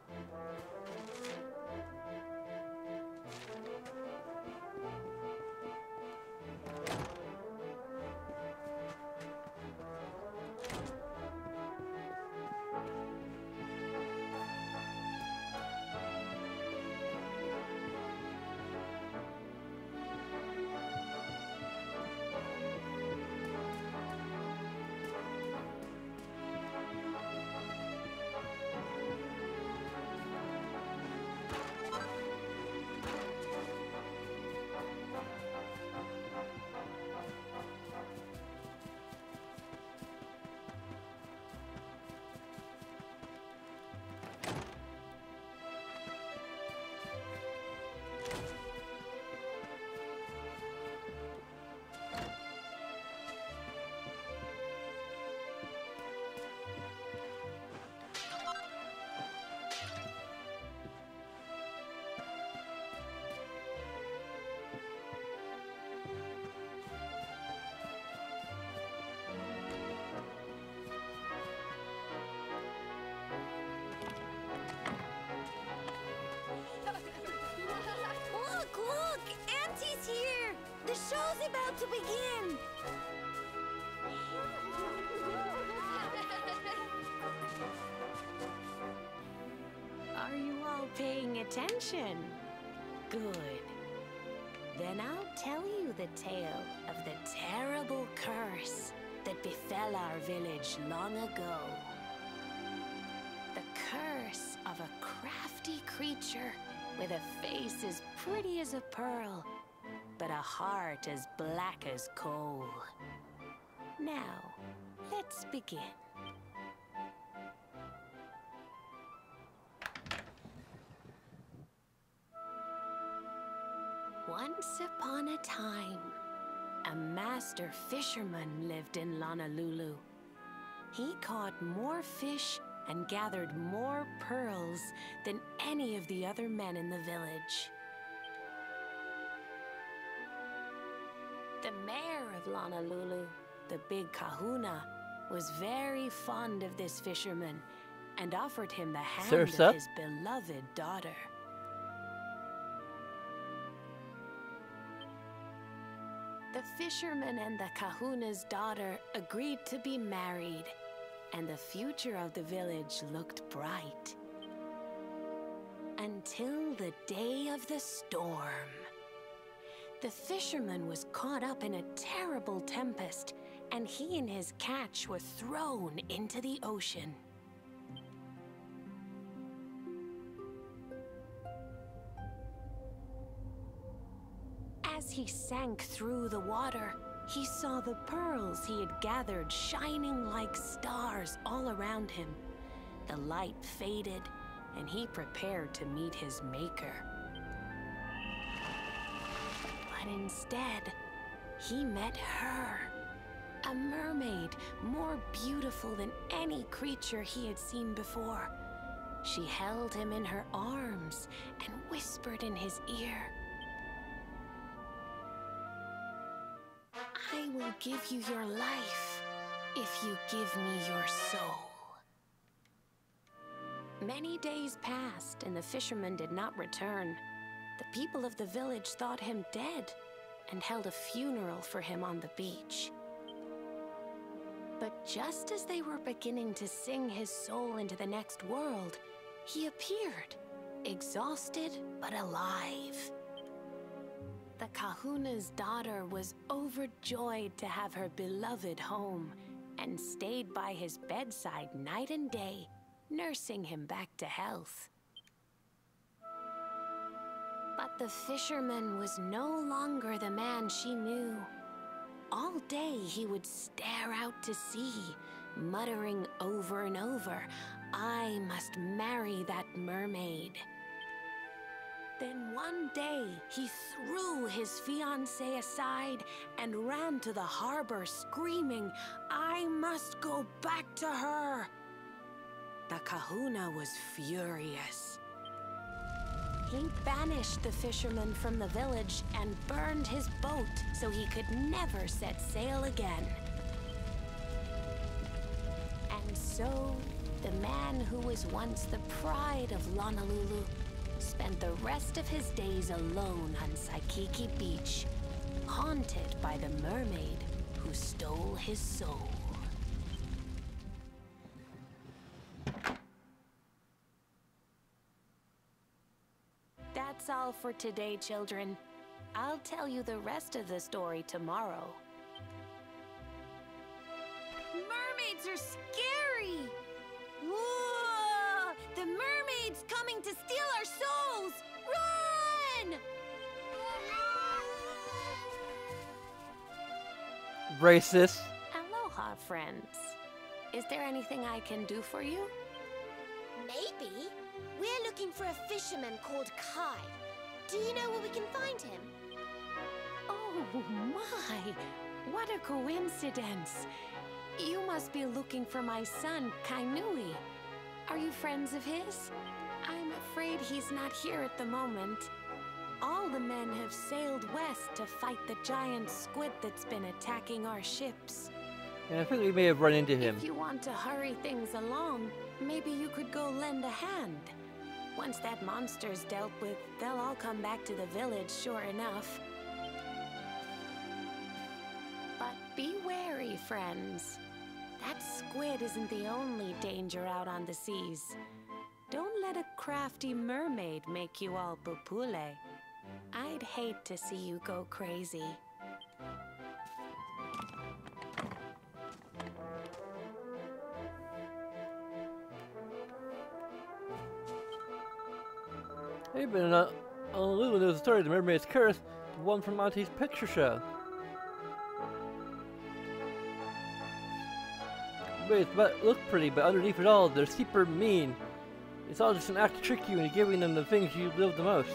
Look! Auntie's here! The show's about to begin! Are you all paying attention? Good. Then I'll tell you the tale of the terrible curse that befell our village long ago. The curse of a crafty creature with a face as pretty as a pearl, but a heart as black as coal. Now, let's begin. Once upon a time, a master fisherman lived in Honolulu. He caught more fish and gathered more pearls than any of the other men in the village. The mayor of Honolulu, the big kahuna, was very fond of this fisherman and offered him the hand of his beloved daughter. The fisherman and the kahuna's daughter agreed to be married, and the future of the village looked bright. Until the day of the storm. The fisherman was caught up in a terrible tempest, and he and his catch were thrown into the ocean. As he sank through the water, he saw the pearls he had gathered shining like stars all around him. The light faded, and he prepared to meet his maker. But instead, he met her, a mermaid more beautiful than any creature he had seen before. She held him in her arms and whispered in his ear, "I will give you your life if you give me your soul." Many days passed, and the fisherman did not return. The people of the village thought him dead and held a funeral for him on the beach. But just as they were beginning to sing his soul into the next world, he appeared, exhausted but alive. The kahuna's daughter was overjoyed to have her beloved home and stayed by his bedside night and day, nursing him back to health. But the fisherman was no longer the man she knew. All day he would stare out to sea, muttering over and over, "I must marry that mermaid." Then one day, he threw his fiancée aside and ran to the harbor screaming, "I must go back to her." The kahuna was furious. He banished the fisherman from the village and burned his boat so he could never set sail again. And so, the man who was once the pride of Honolulu spent the rest of his days alone on Saikiki Beach, haunted by the mermaid who stole his soul. That's all for today, children. I'll tell you the rest of the story tomorrow. Mermaids are scary! Whoa! The mermaid's coming to steal our souls! Run! Racist. Aloha, friends. Is there anything I can do for you? Maybe. We're looking for a fisherman called Kai. Do you know where we can find him? Oh my! What a coincidence! You must be looking for my son, Kainui. Are you friends of his? I'm afraid he's not here at the moment. All the men have sailed west to fight the giant squid that's been attacking our ships. Yeah, I think we may have run into him. If you want to hurry things along, maybe you could go lend a hand. Once that monster's dealt with, they'll all come back to the village, sure enough. But be wary, friends. That squid isn't the only danger out on the seas. Don't let a crafty mermaid make you all pupule. I'd hate to see you go crazy. Hey, but Lulu knows the story of the Mermaid's Curse, the one from Monty's picture show. Mermaids look pretty, but underneath it all, they're super mean. It's all just an act to trick you into giving them the things you love the most.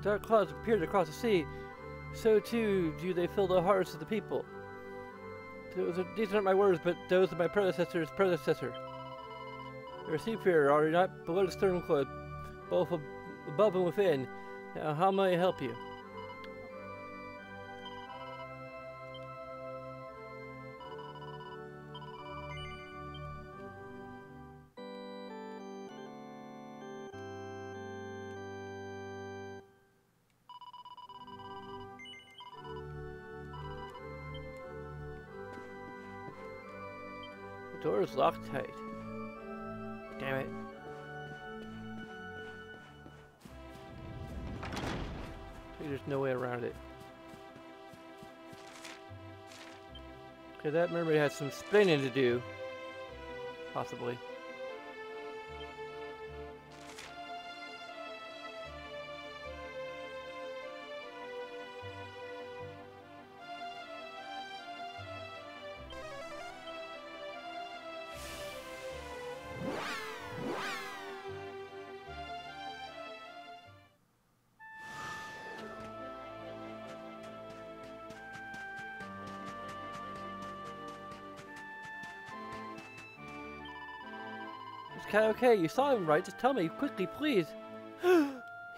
Dark clouds appeared across the sea. So too do they fill the hearts of the people. These aren't my words, but those of my predecessor's predecessor. You're a seafarer, are you not? Below the stern cloth, both above and within. Now, how may I help you? The door is locked tight. Damn it. There's no way around it. Okay, that mermaid has some spinning to do. Possibly. Okay, you saw him, right? Just tell me, quickly, please.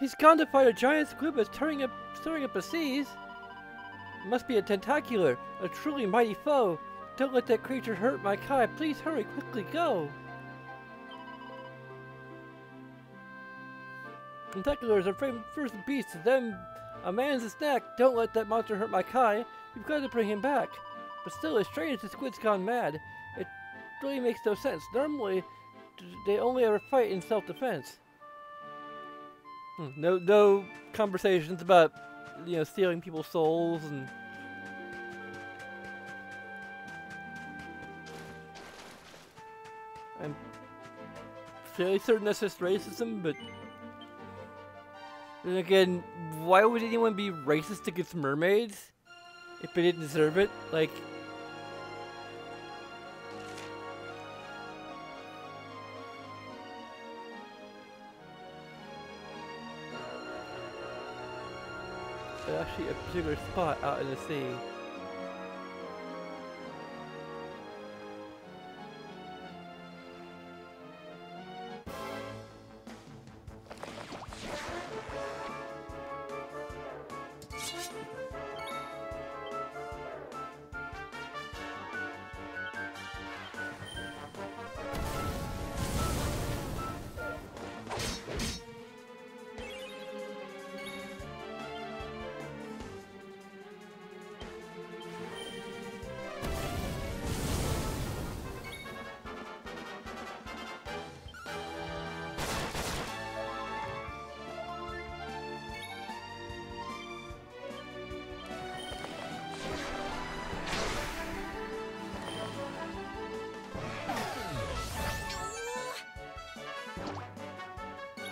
He's gone to fight a giant squid that's stirring up the seas. It must be a tentacular, a truly mighty foe. Don't let that creature hurt my Kai. Please hurry, quickly, go. Tentaculars are first beasts, then a man's a snack. Don't let that monster hurt my Kai. You've got to bring him back. But still, it's strange the squid's gone mad. It really makes no sense. Normally, they only ever fight in self-defense. No conversations about, stealing people's souls and... I'm fairly certain that's just racism, but... Then again, why would anyone be racist against mermaids if they didn't deserve it? Like... actually a particular spot out in the sea.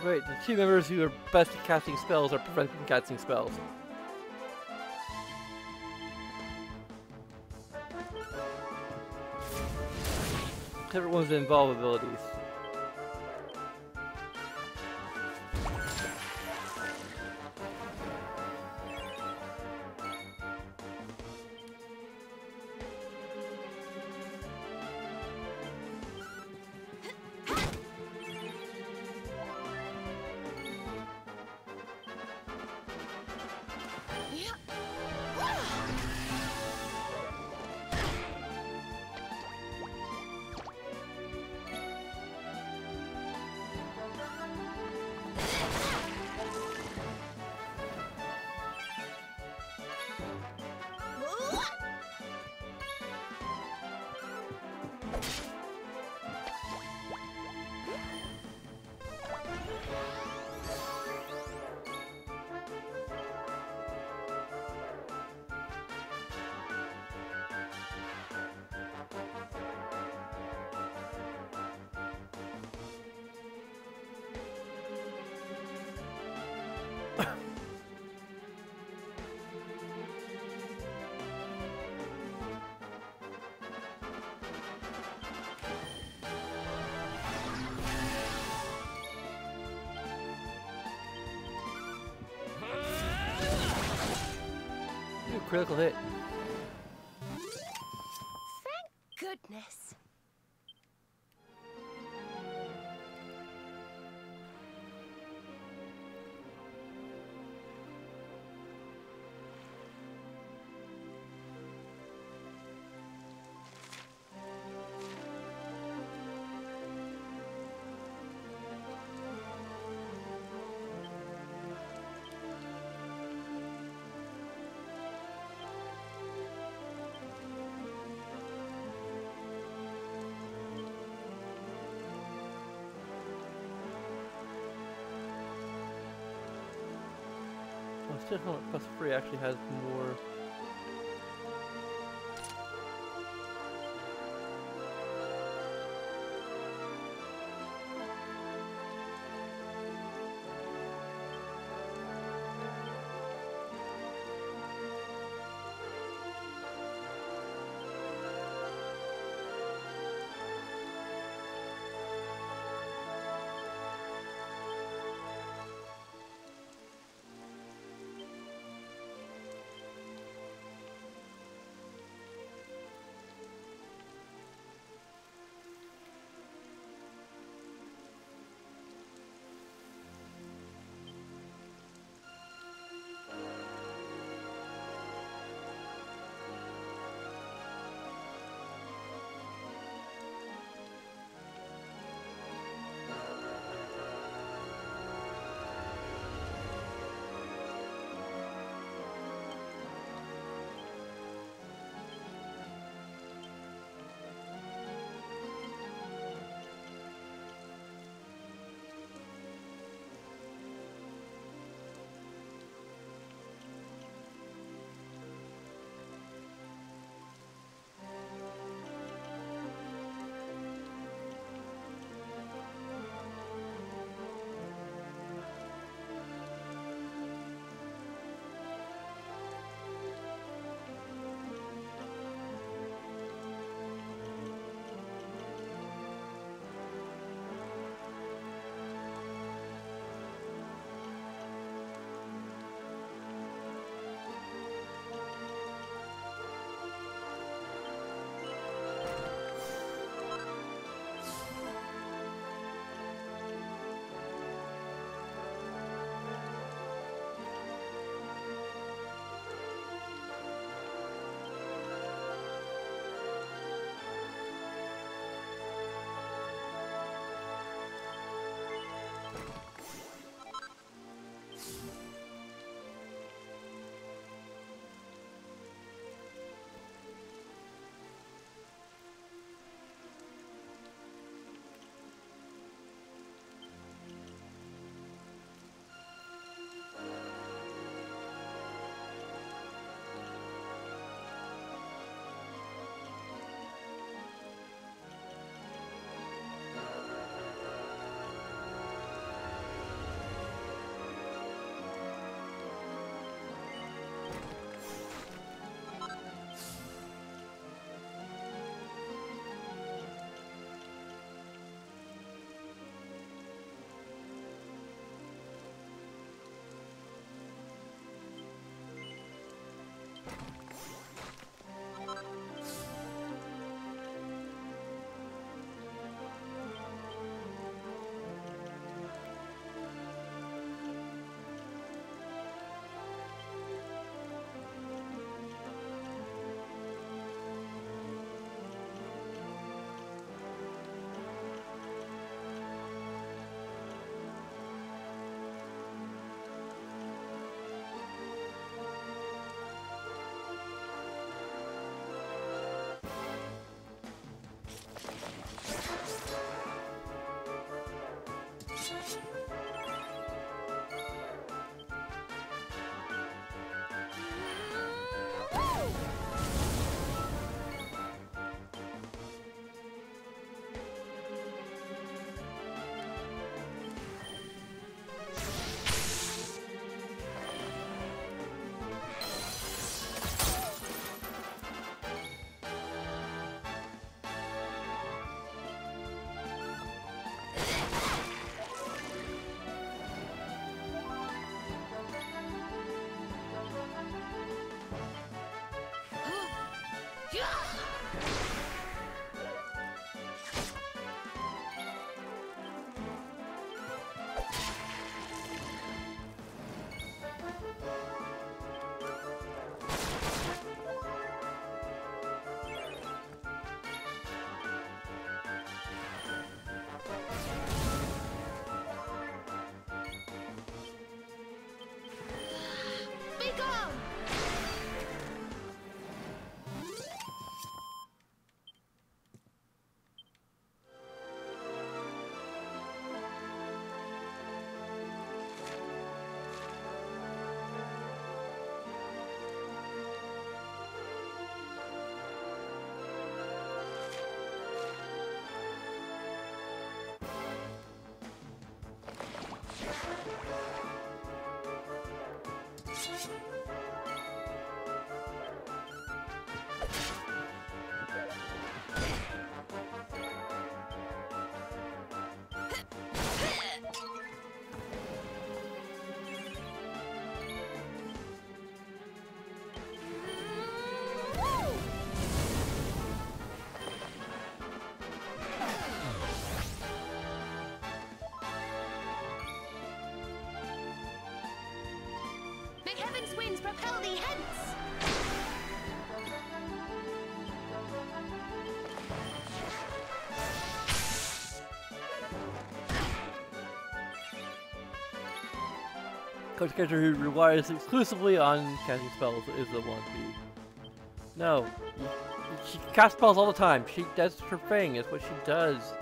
Right, the two members who are best at casting spells are preventing casting spells. Everyone's involved abilities. Ooh, critical hit. Thank goodness. Well, Still Helmet Plus 3 actually has more. Be gone! May heaven's winds propel thee hence! Coach character who relies exclusively on casting spells is the one who. No, she casts spells all the time. That's her thing. That's what she does.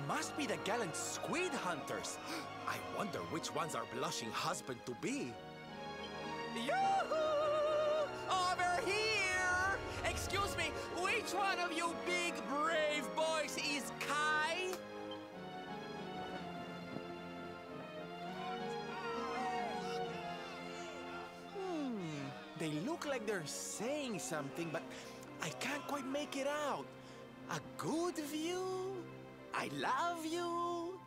Must be the gallant squid hunters. I wonder which one's our blushing husband to be. Yoo-hoo! Over here! Excuse me, which one of you big brave boys is Kai? They look like they're saying something, but I can't quite make it out. A good view? I love you.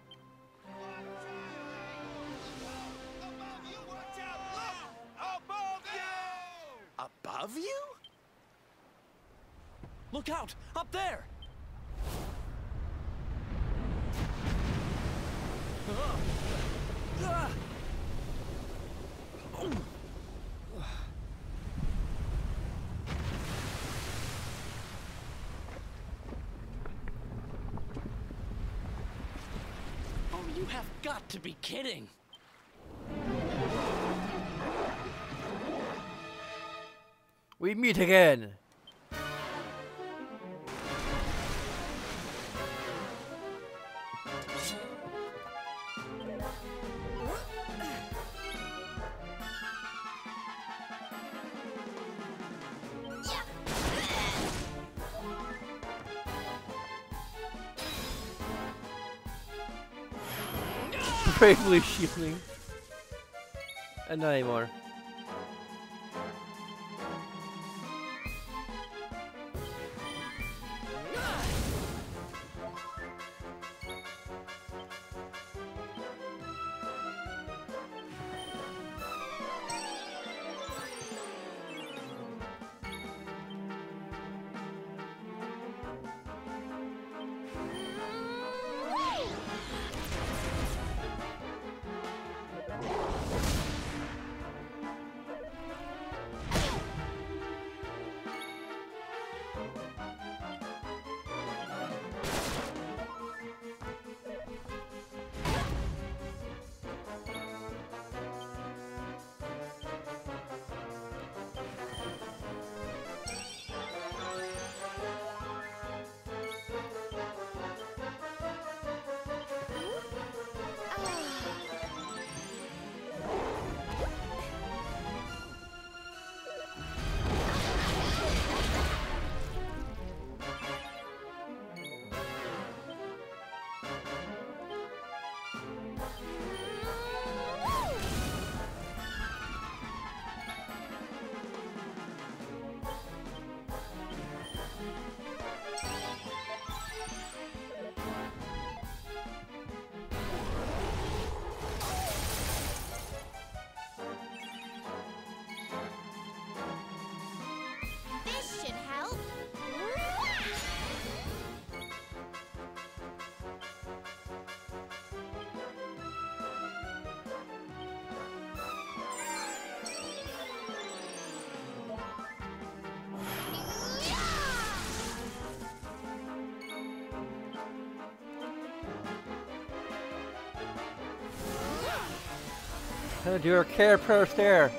Above you, watch out! Look! Above you! Above you? Look out! Up there! You have got to be kidding! We meet again! Bravely shielding. And not anymore. Gonna do our care first there.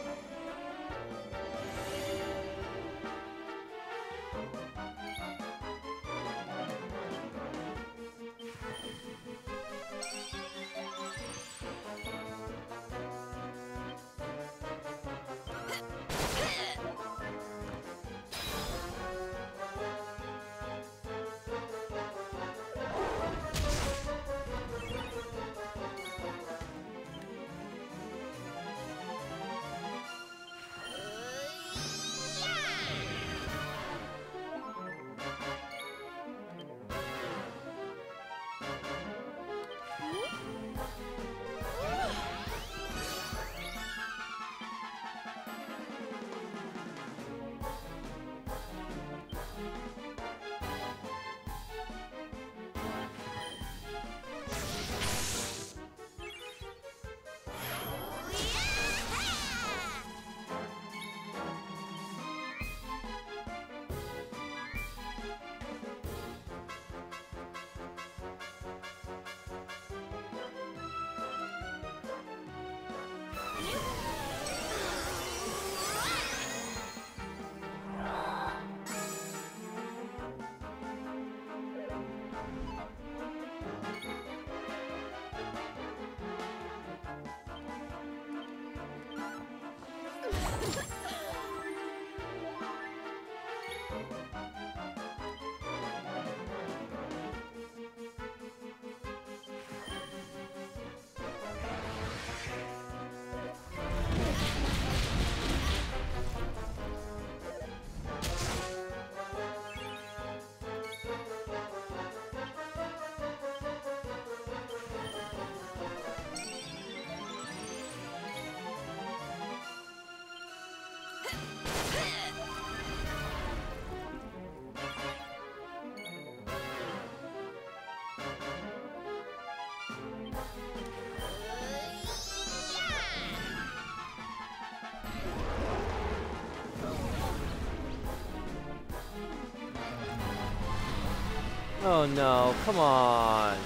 Oh no, come on.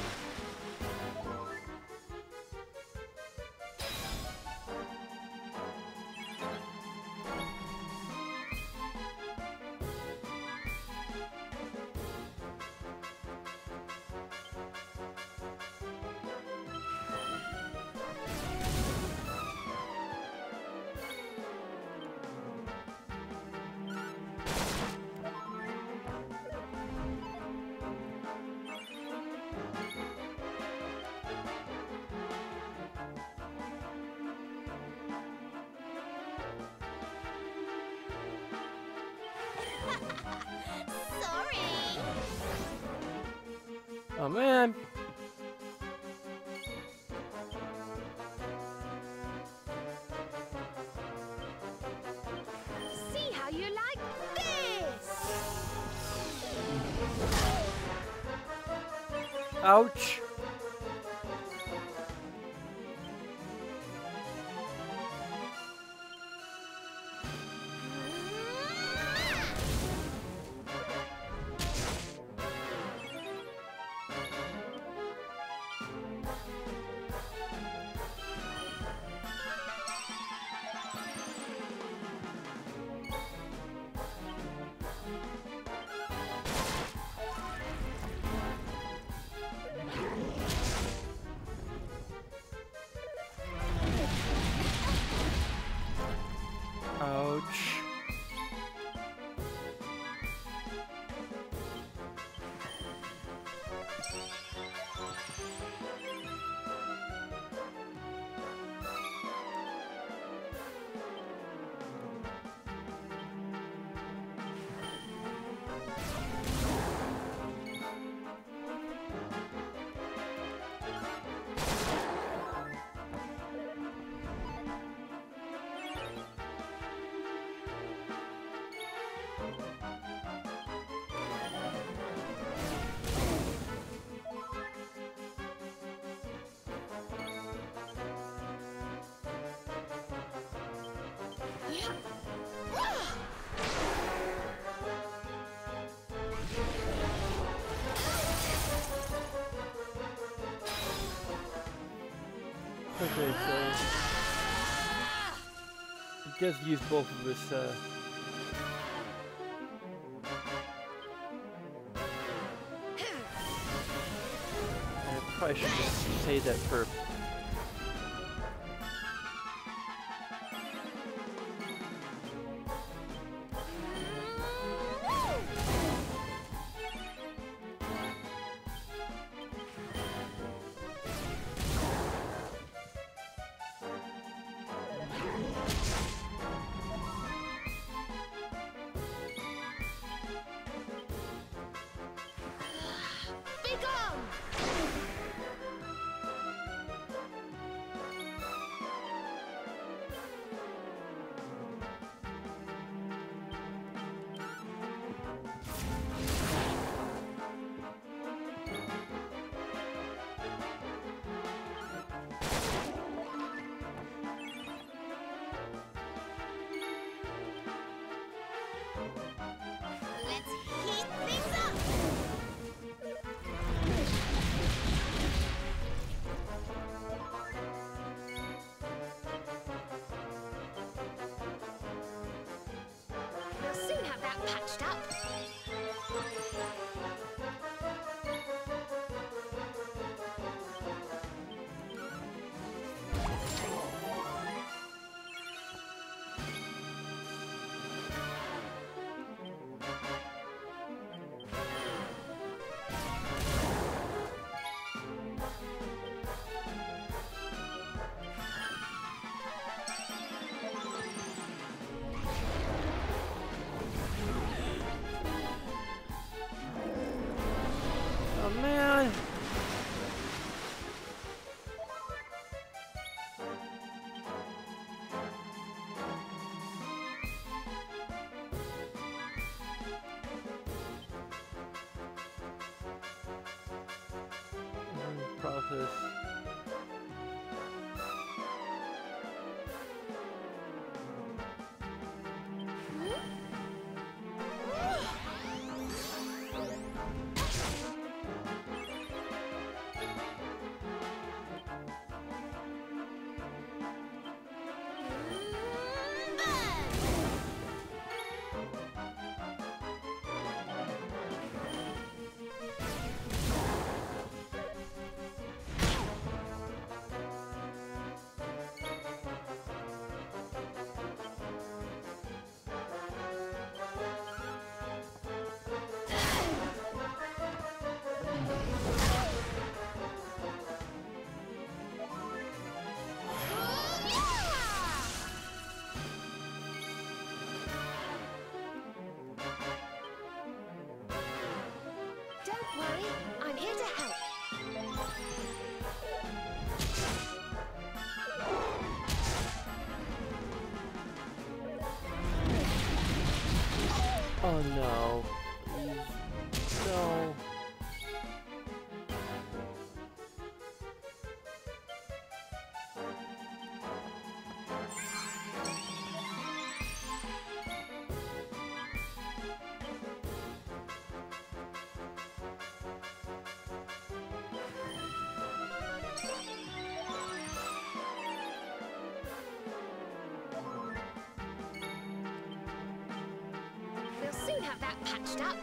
Sorry. Oh man. See how you like this. Ouch. Ouch. Okay, so does use both of us. I probably should just say that for. Be gone! Let's heat things up! We'll soon have that patched up. Oh man! Process. Don't worry, I'm here to help. Oh no. Please. No. We'll soon have that patched up.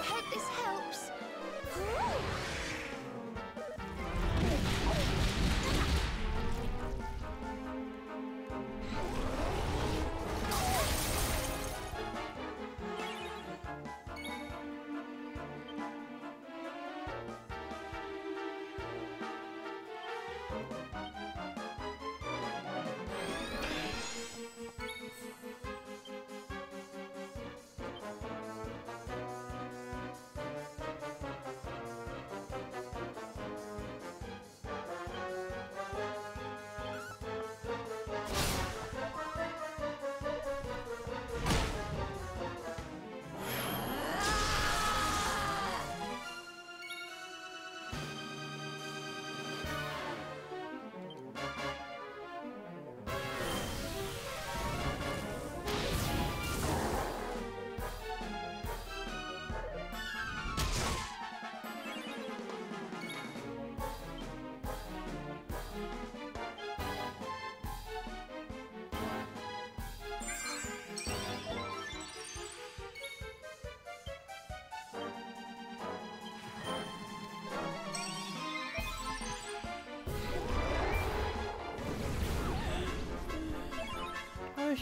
Hope this helps.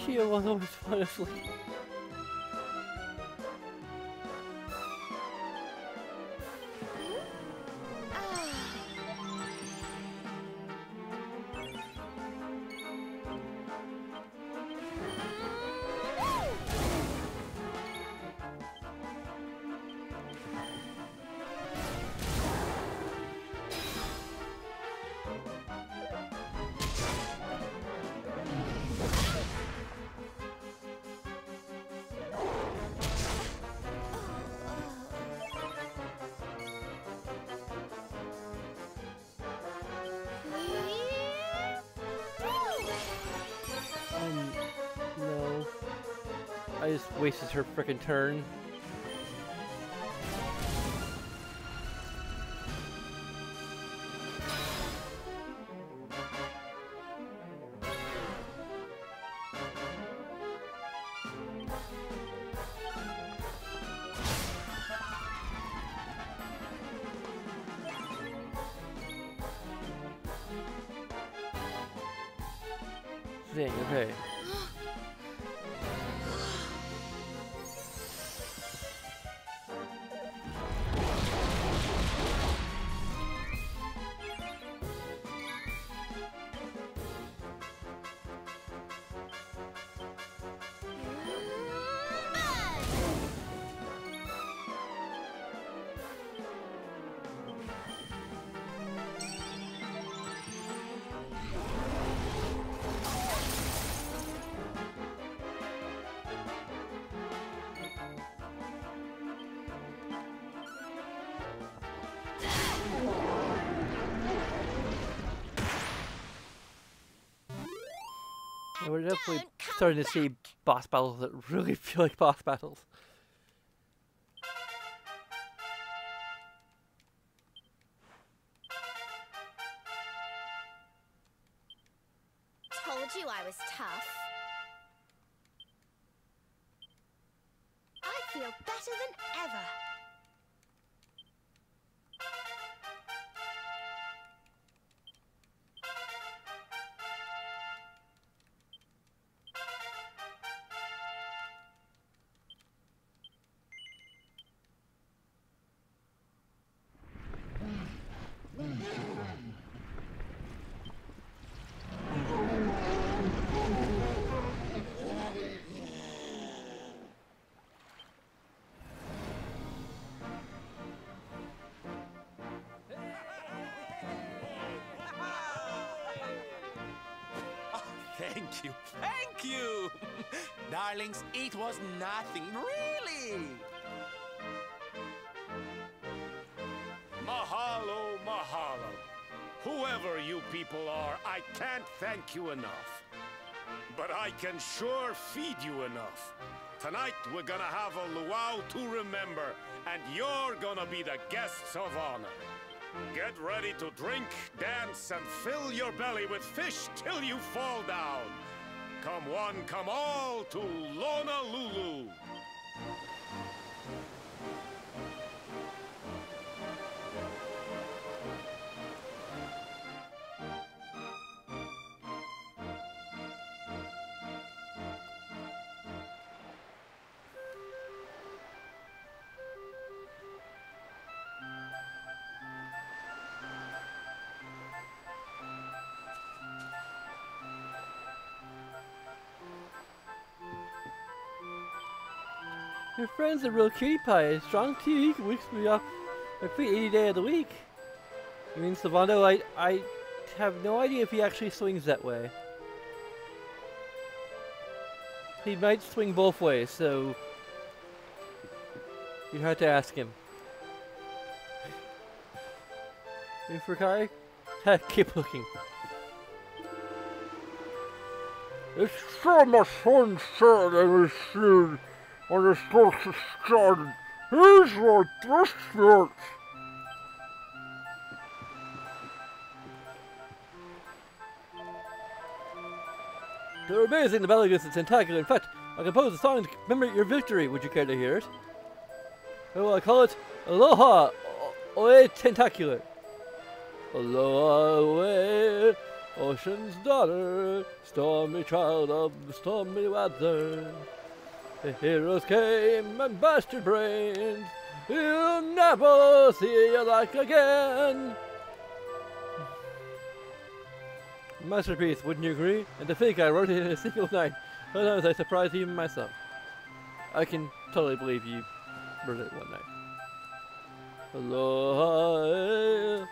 She was always honestly. No. I just wasted her frickin' turn. Dang, okay. We're definitely starting to see boss battles that really feel like boss battles. Told you I was tough. I feel better than ever. Thank you, thank you! Darlings, it was nothing, really! Mahalo, mahalo. Whoever you people are, I can't thank you enough. But I can sure feed you enough. Tonight we're gonna have a luau to remember, and you're gonna be the guests of honor. Get ready to drink, dance, and fill your belly with fish till you fall down. Come one, come all to Lona Lulu. Your friend's a real cutie pie. Strong too. He can wake me up my feet any day of the week. You mean Sylvando? I have no idea if he actually swings that way. He might swing both ways, so you'd have to ask him. You for Kai? Keep looking. It's so much fun sitting and seeing on the sports garden. Here's my best sports. They're amazing, the battle against the Tentacular. In fact, I composed a song to commemorate your victory. Would you care to hear it? Oh, I call it Aloha Oe Tentacular. Aloha Oe, ocean's daughter, stormy child of the stormy weather. The heroes came and burst your brains. You'll never see your like again. Masterpiece, wouldn't you agree? And to think I wrote it in a single night. Sometimes I surprise even myself. I can totally believe you wrote it one night. Aloha.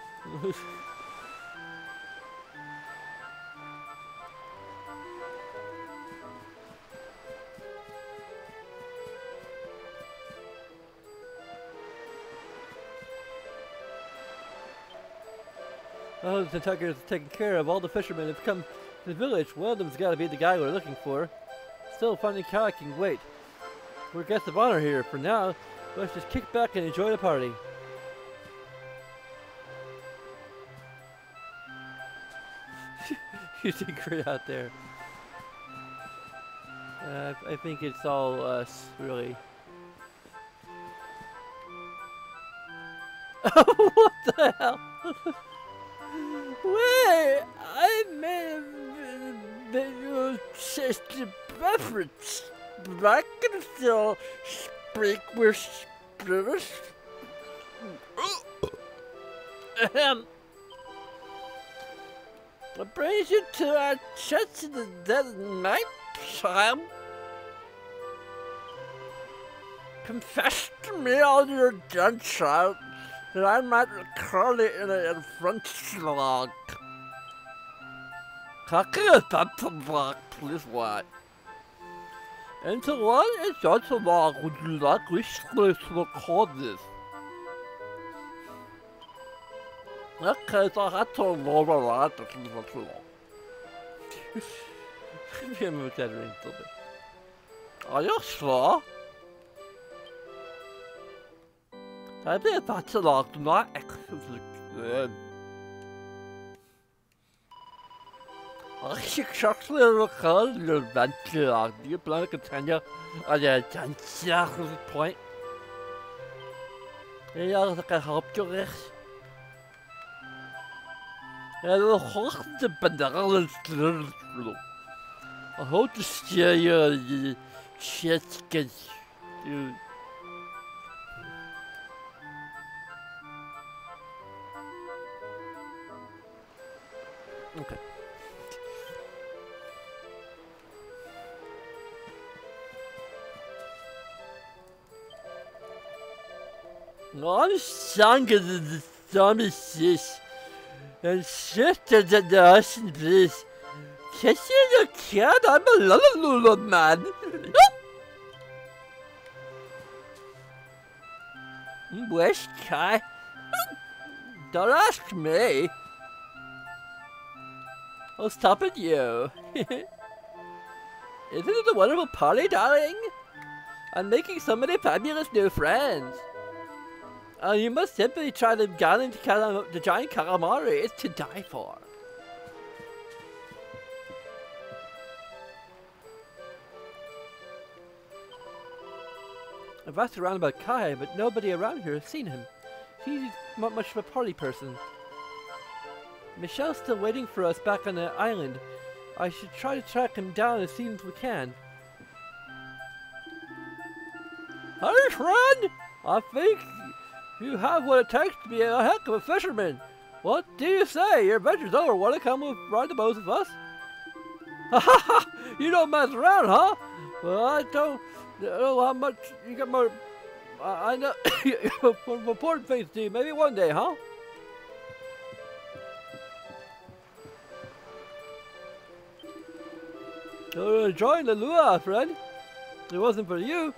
Oh, the Tentacular's taken care of. All the fishermen have come to the village. One of them's got to be the guy we're looking for. Still finding Kai can wait. We're guests of honor here. For now, let's just kick back and enjoy the party. You did great out there. I think it's all us, really. What the hell? Wait, I may have been your sister preference, but I can still speak with spirits. What brings you to our church in the dead of night, child? Confess to me all you're done, child, that I might record it in a front log. Talking about the log, please what? And to what is such a log would you like me to record this? Okay, so I had to lower a lot of things for too long. Maybe I'm exaggerating a little bit. Are you sure? I bet that's a lot, not excellent good. I successfully recorded your adventure log. Do you plan to continue on your adventure at this point? Any else I can help you with? I hope to steer your shit gets you. Okay. I'm stronger than the zombie fish. And sister to the ocean, please. Kiss you cat, I'm a little man. Where's Kai? Don't ask me. I'll stop at you. Isn't it a wonderful party, darling? I'm making so many fabulous new friends. You must simply try the giant calamari. It's to die for. I've asked around about Kai, but nobody around here has seen him. He's not much of a party person. Michelle's still waiting for us back on the island. I should try to track him down as soon as we can. Hey, friend! I think you have what it takes to be a heck of a fisherman. What do you say? Your adventure's over. Want to come ride the boat with us? Ha ha ha! You don't mess around, huh? Well, I don't know how much you got more. I know you got more important things to do. Maybe one day, huh? So we're enjoying the luau, friend. If it wasn't for you,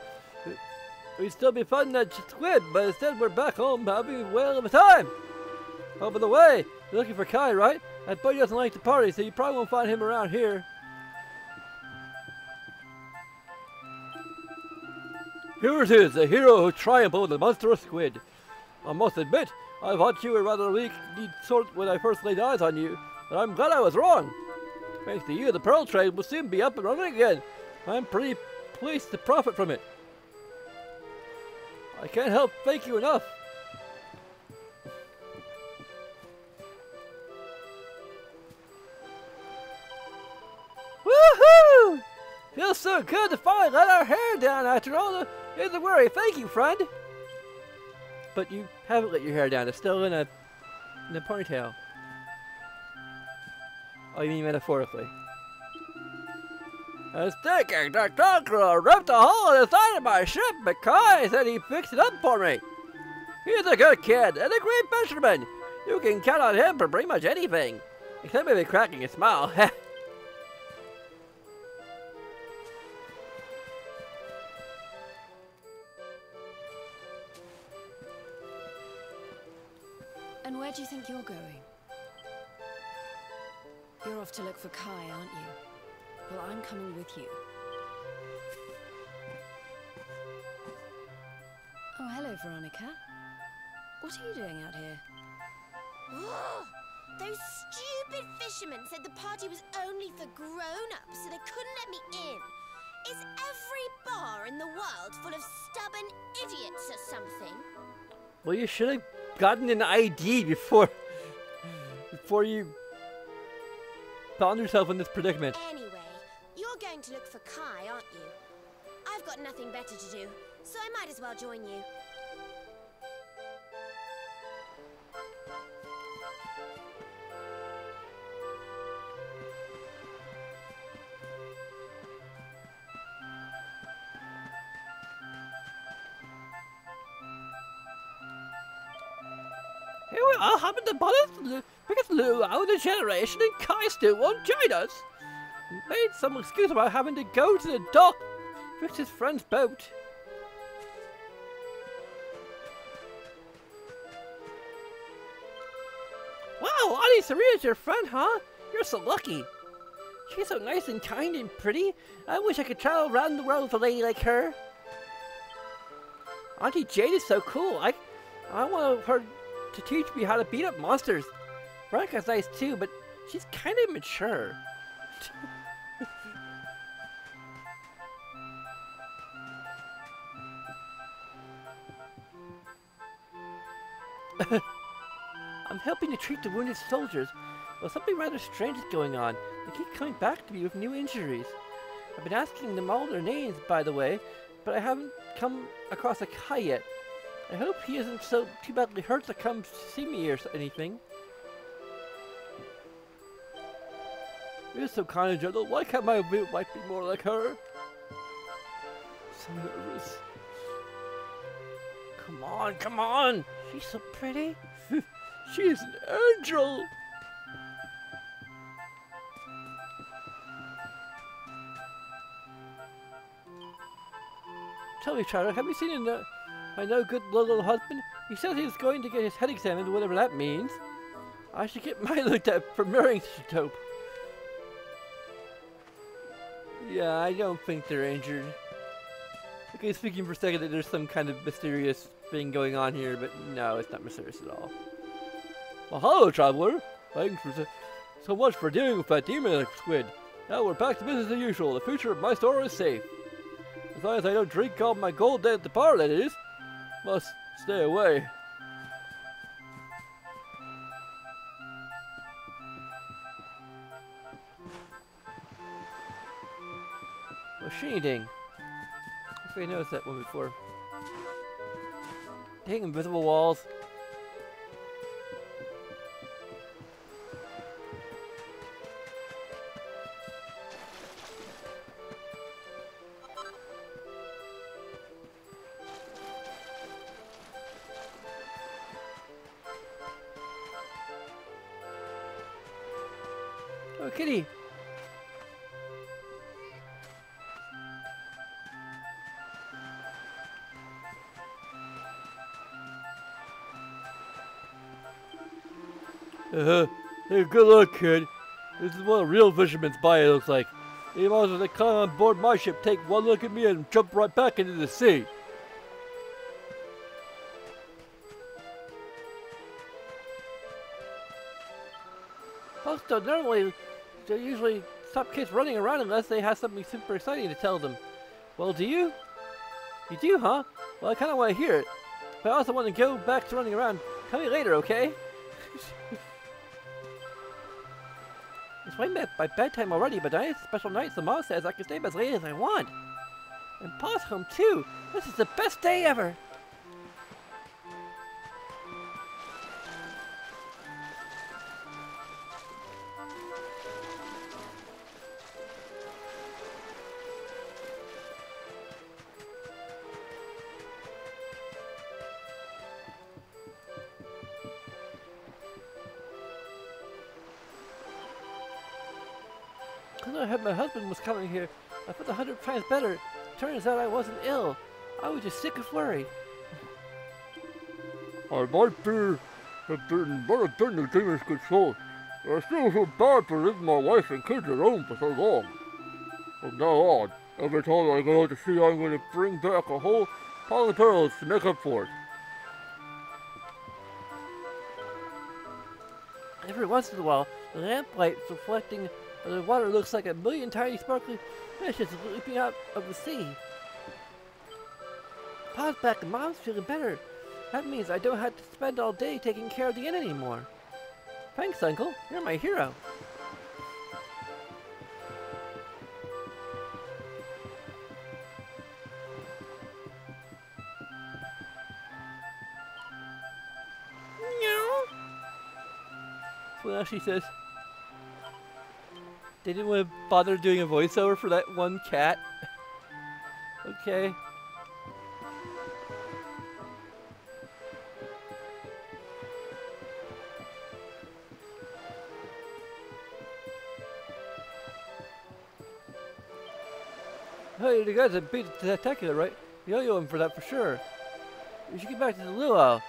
we'd still be fighting that squid, but instead we're back home having a whale of a time. Oh, by the way, you're looking for Kai, right? That buddy doesn't like to party, so you probably won't find him around here. Here it is, the hero who triumphed over the monstrous squid. I must admit, I thought you were rather a weak sort when I first laid eyes on you, but I'm glad I was wrong. Thanks to you, the pearl trade will soon be up and running again. I'm pretty pleased to profit from it. I can't help thank you enough. Woohoo! Feels so good to finally let our hair down after all the... Here's the worry. Thank you, friend. But you haven't let your hair down. It's still in a ponytail. Oh, you mean metaphorically? I was thinking that Donkra ripped a hole in the side of my ship, but Kai said he fixed it up for me. He's a good kid and a great fisherman. You can count on him for pretty much anything. Except maybe cracking a smile. And where do you think you're going? You're off to look for Kai, aren't you? Well, I'm coming with you. Oh, hello, Veronica. What are you doing out here? Oh, those stupid fishermen said the party was only for grown-ups, so they couldn't let me in. Is every bar in the world full of stubborn idiots or something? Well, you should have gotten an ID before you found yourself in this predicament. Anyway, you're going to look for Kai, aren't you? I've got nothing better to do, so I might as well join you. Here we are, having the biggest luau in a generation, and Kai still won't join us. He made some excuse about having to go to the dock to fix his friend's boat. Wow, Auntie Saria's your friend, huh? You're so lucky. She's so nice and kind and pretty. I wish I could travel around the world with a lady like her. Auntie Jade is so cool. I want her to teach me how to beat up monsters. Veronica's nice too, but she's kind of mature. I'm helping to treat the wounded soldiers. Well, something rather strange is going on. They keep coming back to me with new injuries. I've been asking them all their names, by the way, but I haven't come across a Kai yet. I hope he isn't so too badly hurt to come see me or anything. You're so kind and gentle. Why can't my wife be more like her? So nervous. Come on, come on! She's so pretty. She's an angel. Tell me, Charlotte, have you seen my no good little husband? He says he was going to get his head examined, whatever that means. I should get mine looked at for marrying dope. Yeah, I don't think they're injured. Okay, speaking for a second that there's some kind of mysterious thing going on here, but no, it's not mysterious at all. Well, hello, traveler. Thanks for so much for dealing with that demon squid. Now we're back to business as usual. The future of my store is safe. As long as I don't drink all my gold at the bar, that is. Must stay away. Machine ding. I think I noticed that one before. Dang, invisible walls. Oh, kitty. Hey, good luck, kid. This is what a real fisherman's body looks like. You might as well come on board my ship, take one look at me, and jump right back into the sea. Folks don't normally, they usually stop kids running around unless they have something super exciting to tell them. Well, do you? You do, huh? Well, I kind of want to hear it. But I also want to go back to running around. Tell me later, okay? It's way by bedtime already, but tonight's special night, so Mom says I can stay as late as I want. And Pa's home too. This is the best day ever. Because I heard my husband was coming here, I felt 100 times better. Turns out I wasn't ill. I was just sick of worry. I might be but a thing to Demon's control. I still feel bad for leaving my wife and kids alone for so long. From now on, every time I go out to sea, I'm going to bring back a whole pile of pearls to make up for it. Every once in a while, the lamplight reflecting on the water looks like a million tiny sparkling fishes leaping out of the sea. Pa's back and Mom's feeling better. That means I don't have to spend all day taking care of the inn anymore. Thanks, Uncle. You're my hero. Well, she says they didn't want to bother doing a voiceover for that one cat. Okay. Hey, you guys have beat the spectacular, right? You owe him for that for sure. We should get back to the luau.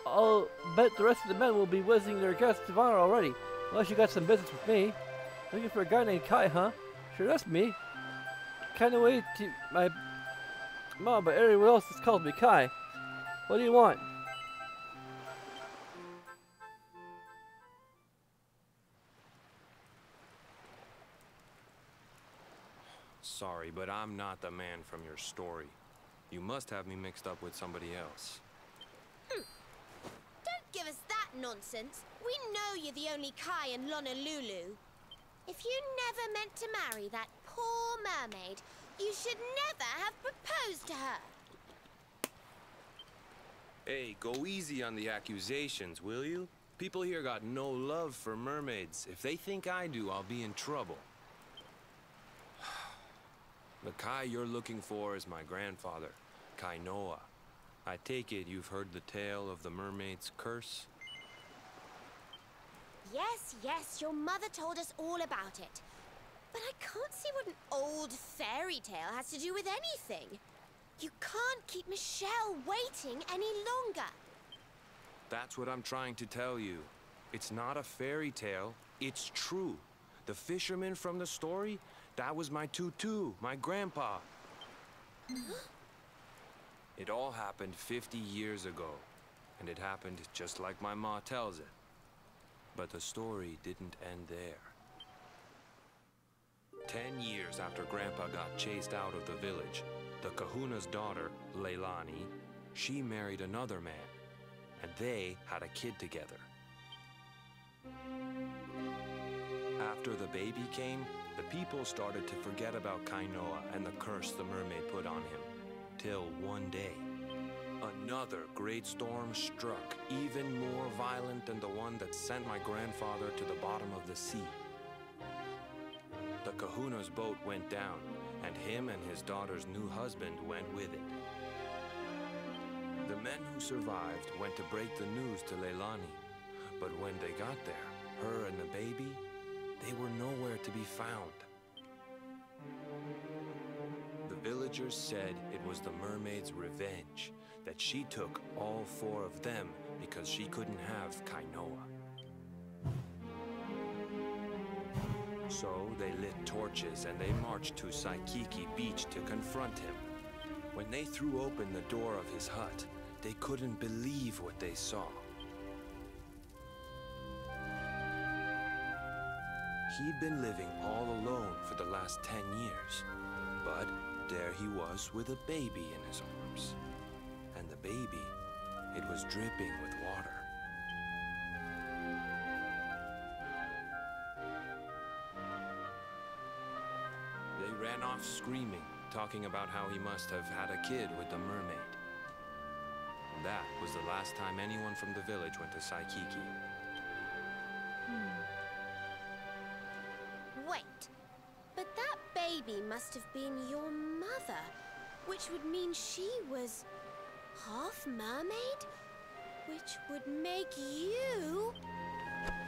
I'll bet the rest of the men will be visiting their guests of honor already. Unless you got some business with me. Looking for a guy named Kai, huh? Sure, that's me. Kinda way to my mom, but everyone else has called me Kai. What do you want? Sorry, but I'm not the man from your story. You must have me mixed up with somebody else. Don't give us that nonsense. We know you're the only Kai in Honolulu. If you never meant to marry that poor mermaid, you should never have proposed to her. Hey, go easy on the accusations, will you? People here got no love for mermaids. If they think I do, I'll be in trouble. The Kai you're looking for is my grandfather, Kainoa. I take it you've heard the tale of the mermaid's curse? Yes, yes, your mother told us all about it. But I can't see what an old fairy tale has to do with anything. You can't keep Michelle waiting any longer. That's what I'm trying to tell you. It's not a fairy tale, it's true. The fisherman from the story, that was my tutu, my grandpa. It all happened 50 years ago, and it happened just like my ma tells it. But the story didn't end there. 10 years after Grandpa got chased out of the village, the kahuna's daughter, Leilani, she married another man, and they had a kid together. After the baby came, the people started to forget about Kainoa and the curse the mermaid put on him. Till one day, another great storm struck, even more violent than the one that sent my grandfather to the bottom of the sea. The kahuna's boat went down, and him and his daughter's new husband went with it. The men who survived went to break the news to Leilani, but when they got there, her and the baby, they were nowhere to be found. The villagers said it was the mermaid's revenge, that she took all 4 of them because she couldn't have Kainoa. So they lit torches and they marched to Saikiki Beach to confront him. When they threw open the door of his hut, they couldn't believe what they saw. He'd been living all alone for the last 10 years, but there he was with a baby in his arms. And the baby, it was dripping with water. They ran off screaming, talking about how he must have had a kid with the mermaid. And that was the last time anyone from the village went to Saikiki. Wait, but that baby must have been your mother, which would mean she was half mermaid, which would make you...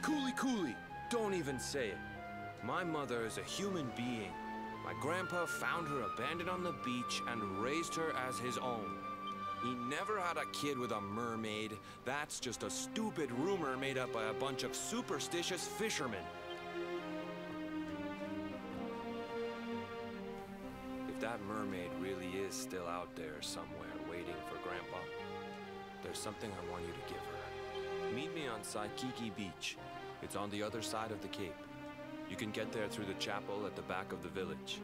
Cooley, don't even say it. My mother is a human being. My grandpa found her abandoned on the beach and raised her as his own. He never had a kid with a mermaid. That's just a stupid rumor made up by a bunch of superstitious fishermen. If that mermaid really is still out there somewhere waiting for Grandpa, there's something I want you to give her. Meet me on Saikiki Beach. It's on the other side of the cape. You can get there through the chapel at the back of the village.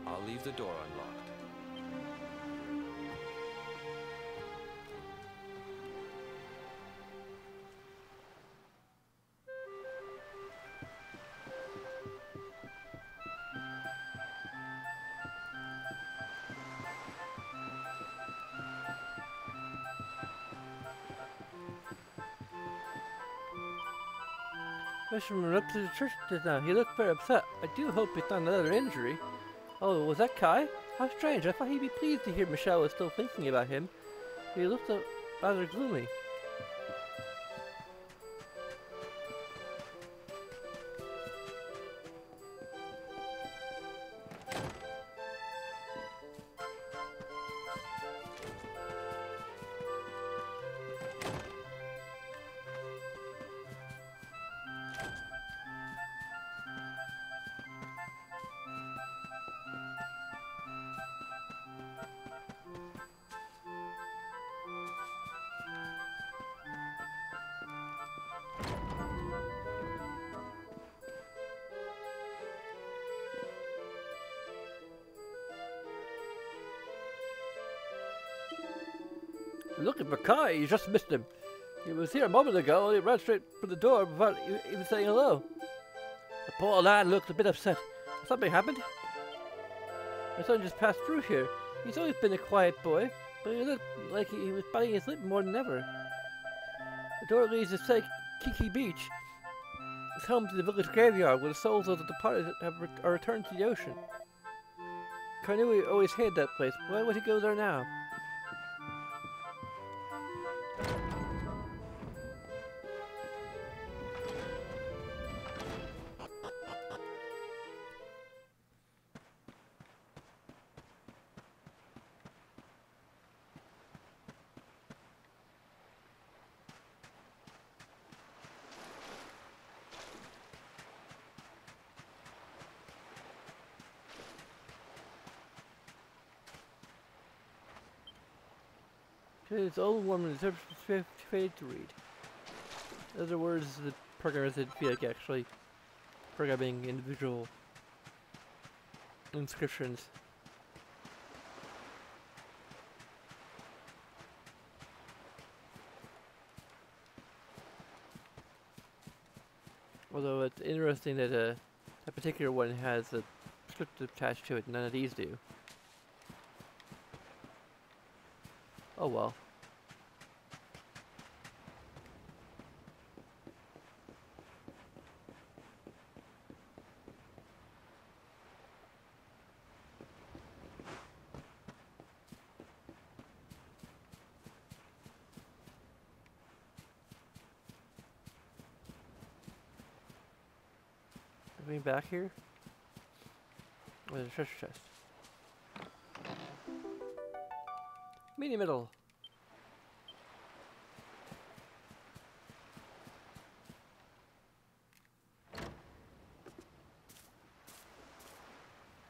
I'll leave the door unlocked. Fisherman up to the church just now. He looked very upset. I do hope it's not another injury. Oh, was that Kai? How strange. I thought he'd be pleased to hear Michelle was still thinking about him. He looked rather gloomy. Looking for Kai, you just missed him. He was here a moment ago and he ran straight for the door without even saying hello. The poor lad looked a bit upset. Something happened? My son just passed through here. He's always been a quiet boy, but he looked like he was biting his lip more than ever. The door leads to Saikiki Beach. It's home to the village graveyard where the souls of the departed are returned to the ocean. Kainui always hated that place. Why would he go there now? This old woman is faded to read. In other words, the programmers didn't feel like actually programming individual inscriptions. Although it's interesting that a particular one has a script attached to it, none of these do. Oh well. me back here? Where's the treasure chest? Mini middle.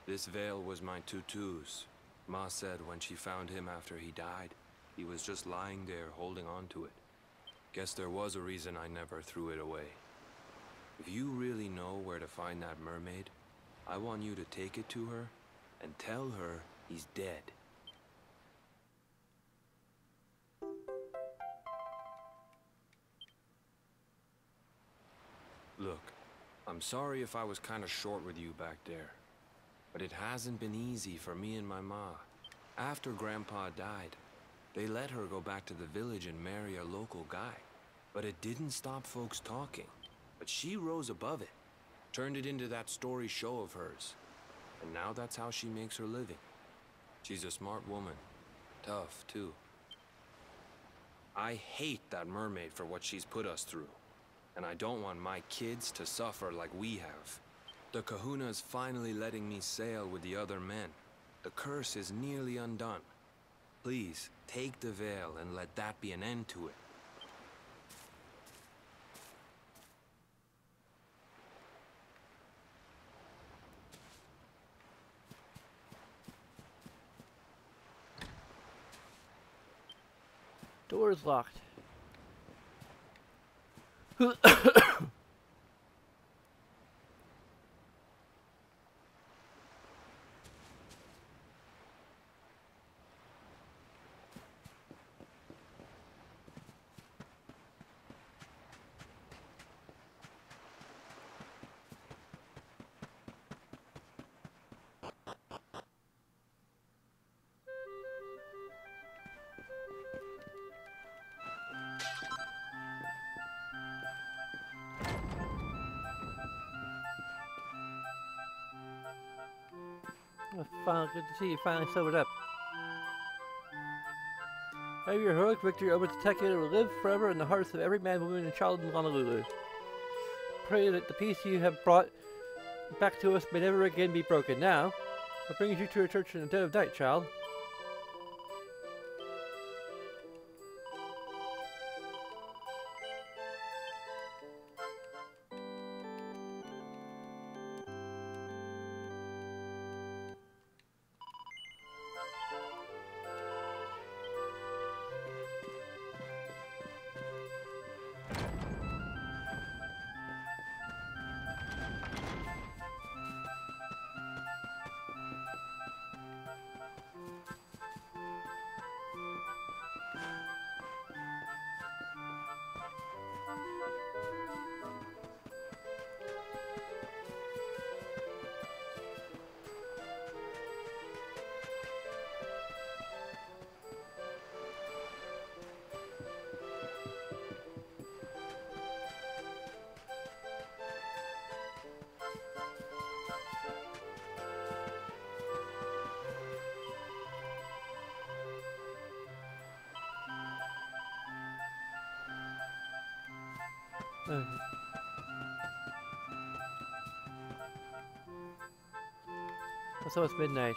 This veil was my tutu's. Ma said when she found him after he died, he was just lying there holding on to it. Guess there was a reason I never threw it away. If you really know where to find that mermaid, I want you to take it to her and tell her he's dead. Look, I'm sorry if I was kinda short with you back there. But it hasn't been easy for me and my ma. After Grandpa died, they let her go back to the village and marry a local guy. But it didn't stop folks talking. But she rose above it, turned it into that story show of hers. And now that's how she makes her living. She's a smart woman. Tough, too. I hate that mermaid for what she's put us through. And I don't want my kids to suffer like we have. The Kahuna's finally letting me sail with the other men. The curse is nearly undone. Please, take the veil and let that be an end to it. Door is locked. Good to see you finally sobered up. May your heroic victory over the Tekka will live forever in the hearts of every man, woman, and child in Honolulu. Pray that the peace you have brought back to us may never again be broken. Now, what brings you to a church in the dead of night, child? Okay. It's almost midnight.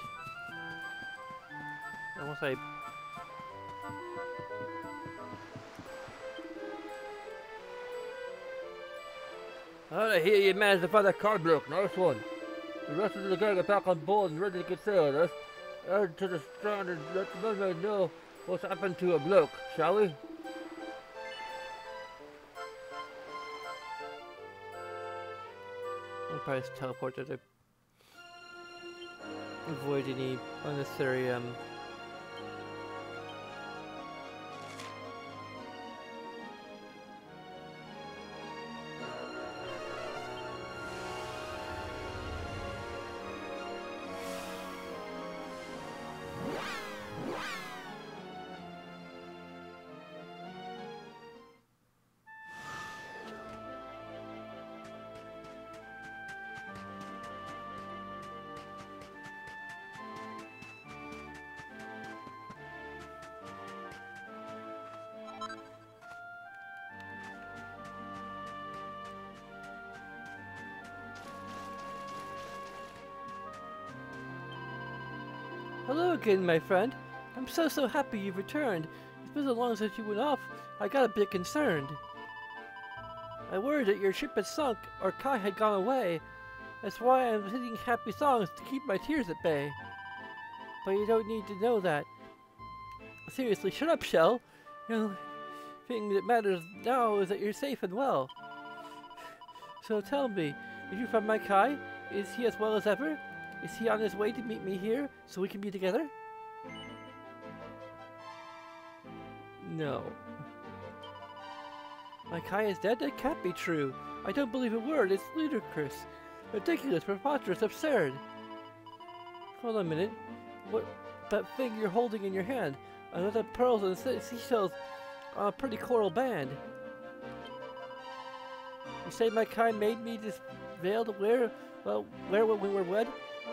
Almost like... I hear you managed to find that card block. Nice one. The rest of the gang are back on board and ready to get sailed. Let's to the strand and let the mermaid know what's happened to a bloke, shall we? I'll probably just teleport to avoid any unnecessary Hello again, my friend. I'm so happy you've returned. It's been so long since you went off, I got a bit concerned. I worried that your ship had sunk, or Kai had gone away. That's why I'm singing happy songs to keep my tears at bay. But you don't need to know that. Seriously, shut up, Shell. The only thing that matters now is that you're safe and well. So tell me, did you find my Kai? Is he as well as ever? Is he on his way to meet me here, so we can be together? No. My Kai is dead? That can't be true. I don't believe a word. It's ludicrous. Ridiculous, preposterous, absurd. Hold on a minute. What? That thing you're holding in your hand. Another pearls and seashells on a pretty coral band. You say my Kai made me this veil to wear when we were wed,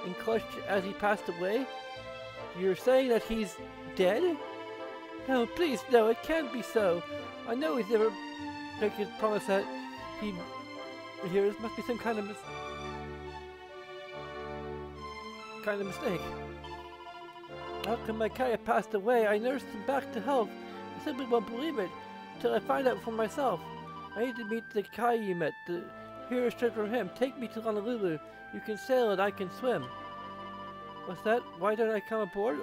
and clutched as he passed away? You're saying that he's dead? No, please, no, it can't be so. I know he's never make his promise that he here. This must be some kind of mistake. How come my Kai passed away? I nursed him back to health. I simply won't believe it till I find out for myself. I need to meet the Kai you met. Here is straight from him. Take me to Honolulu. You can sail and I can swim. What's that? Why don't I come aboard?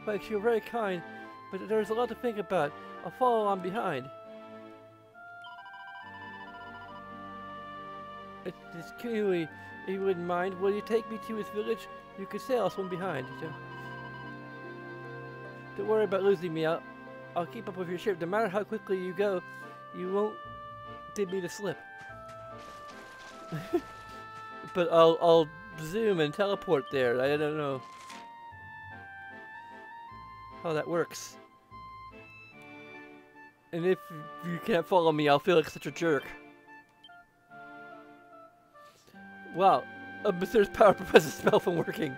Thanks, you're very kind, but there's a lot to think about. I'll follow on behind. It's Kiwi, if you wouldn't mind. Will you take me to his village? You can sail, I'll swim behind. So, don't worry about losing me. I'll keep up with your ship. No matter how quickly you go, you won't give me the slip. But I'll zoom and teleport there. I don't know how that works. And if you can't follow me, I'll feel like such a jerk. Wow, a mysterious power prevents the spell from working.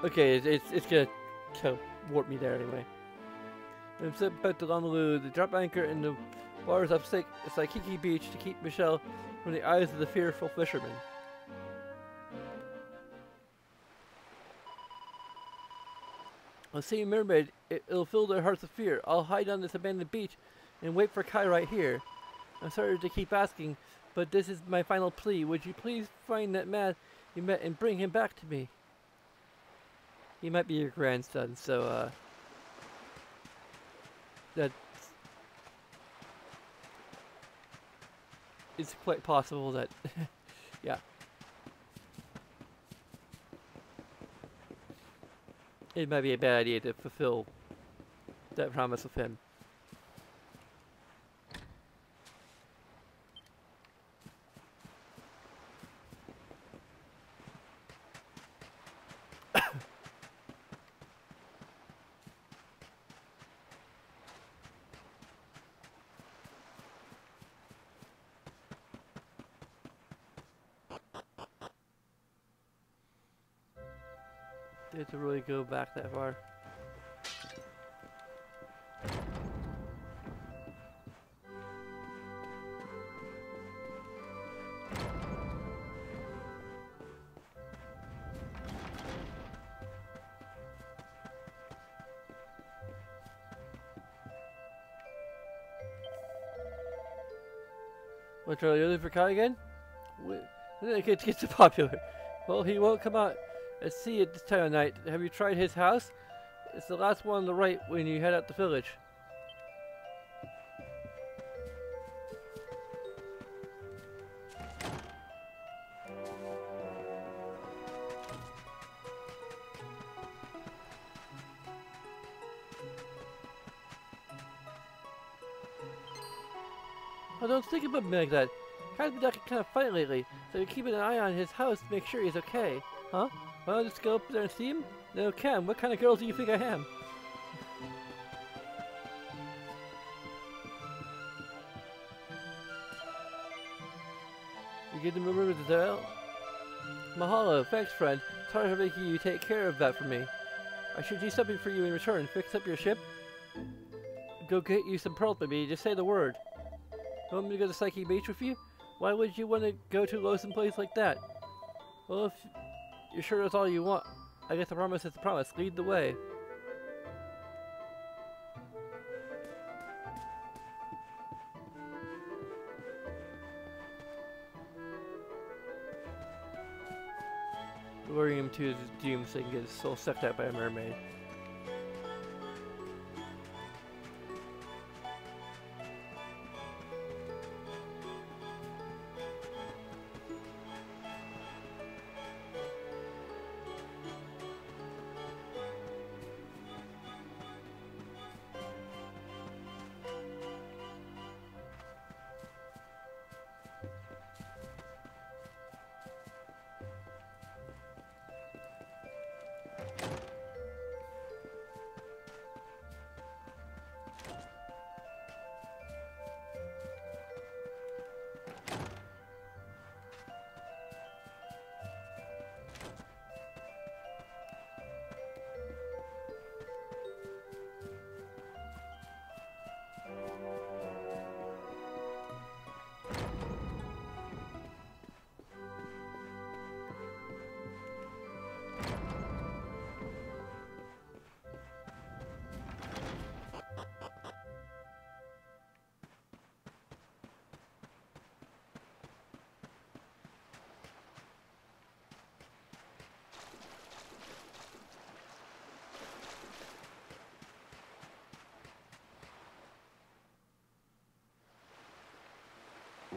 Okay, it's gonna warp me there anyway. I'm sent back to Honolulu. The drop anchor in the waters of Saikiki Beach to keep Michelle from the eyes of the fearful fishermen. A sea mermaid, it'll fill their hearts with fear. I'll hide on this abandoned beach and wait for Kai right here. I'm sorry to keep asking, but this is my final plea. Would you please find that man you met and bring him back to me? He might be your grandson, so that it's quite possible that yeah. It might be a bad idea to fulfill that promise with him. Did to really go back that far. What, Charlie, you're looking for Kai again? It gets too popular. Well, he won't come out at sea at this time of night. Have you tried his house? It's the last one on the right when you head out the village. Oh, don't think about me like that. Kai's been acting kind of funny lately, so you're keeping an eye on his house to make sure he's okay. Huh? Well, I'll just go up there and see him? No, Cam, what kind of girl do you think I am? You get to remember the tale? Mahalo, thanks friend. Sorry for making you take care of that for me. I should do something for you in return. Fix up your ship? go get you some pearls, baby. Just say the word. You want me to go to Psyche Beach with you? Why would you want to go to a lonesome place like that? Well, if you're sure that's all you want, I guess the promise is the promise. Lead the way. Luring him to his doom so he can get his soul sucked out by a mermaid.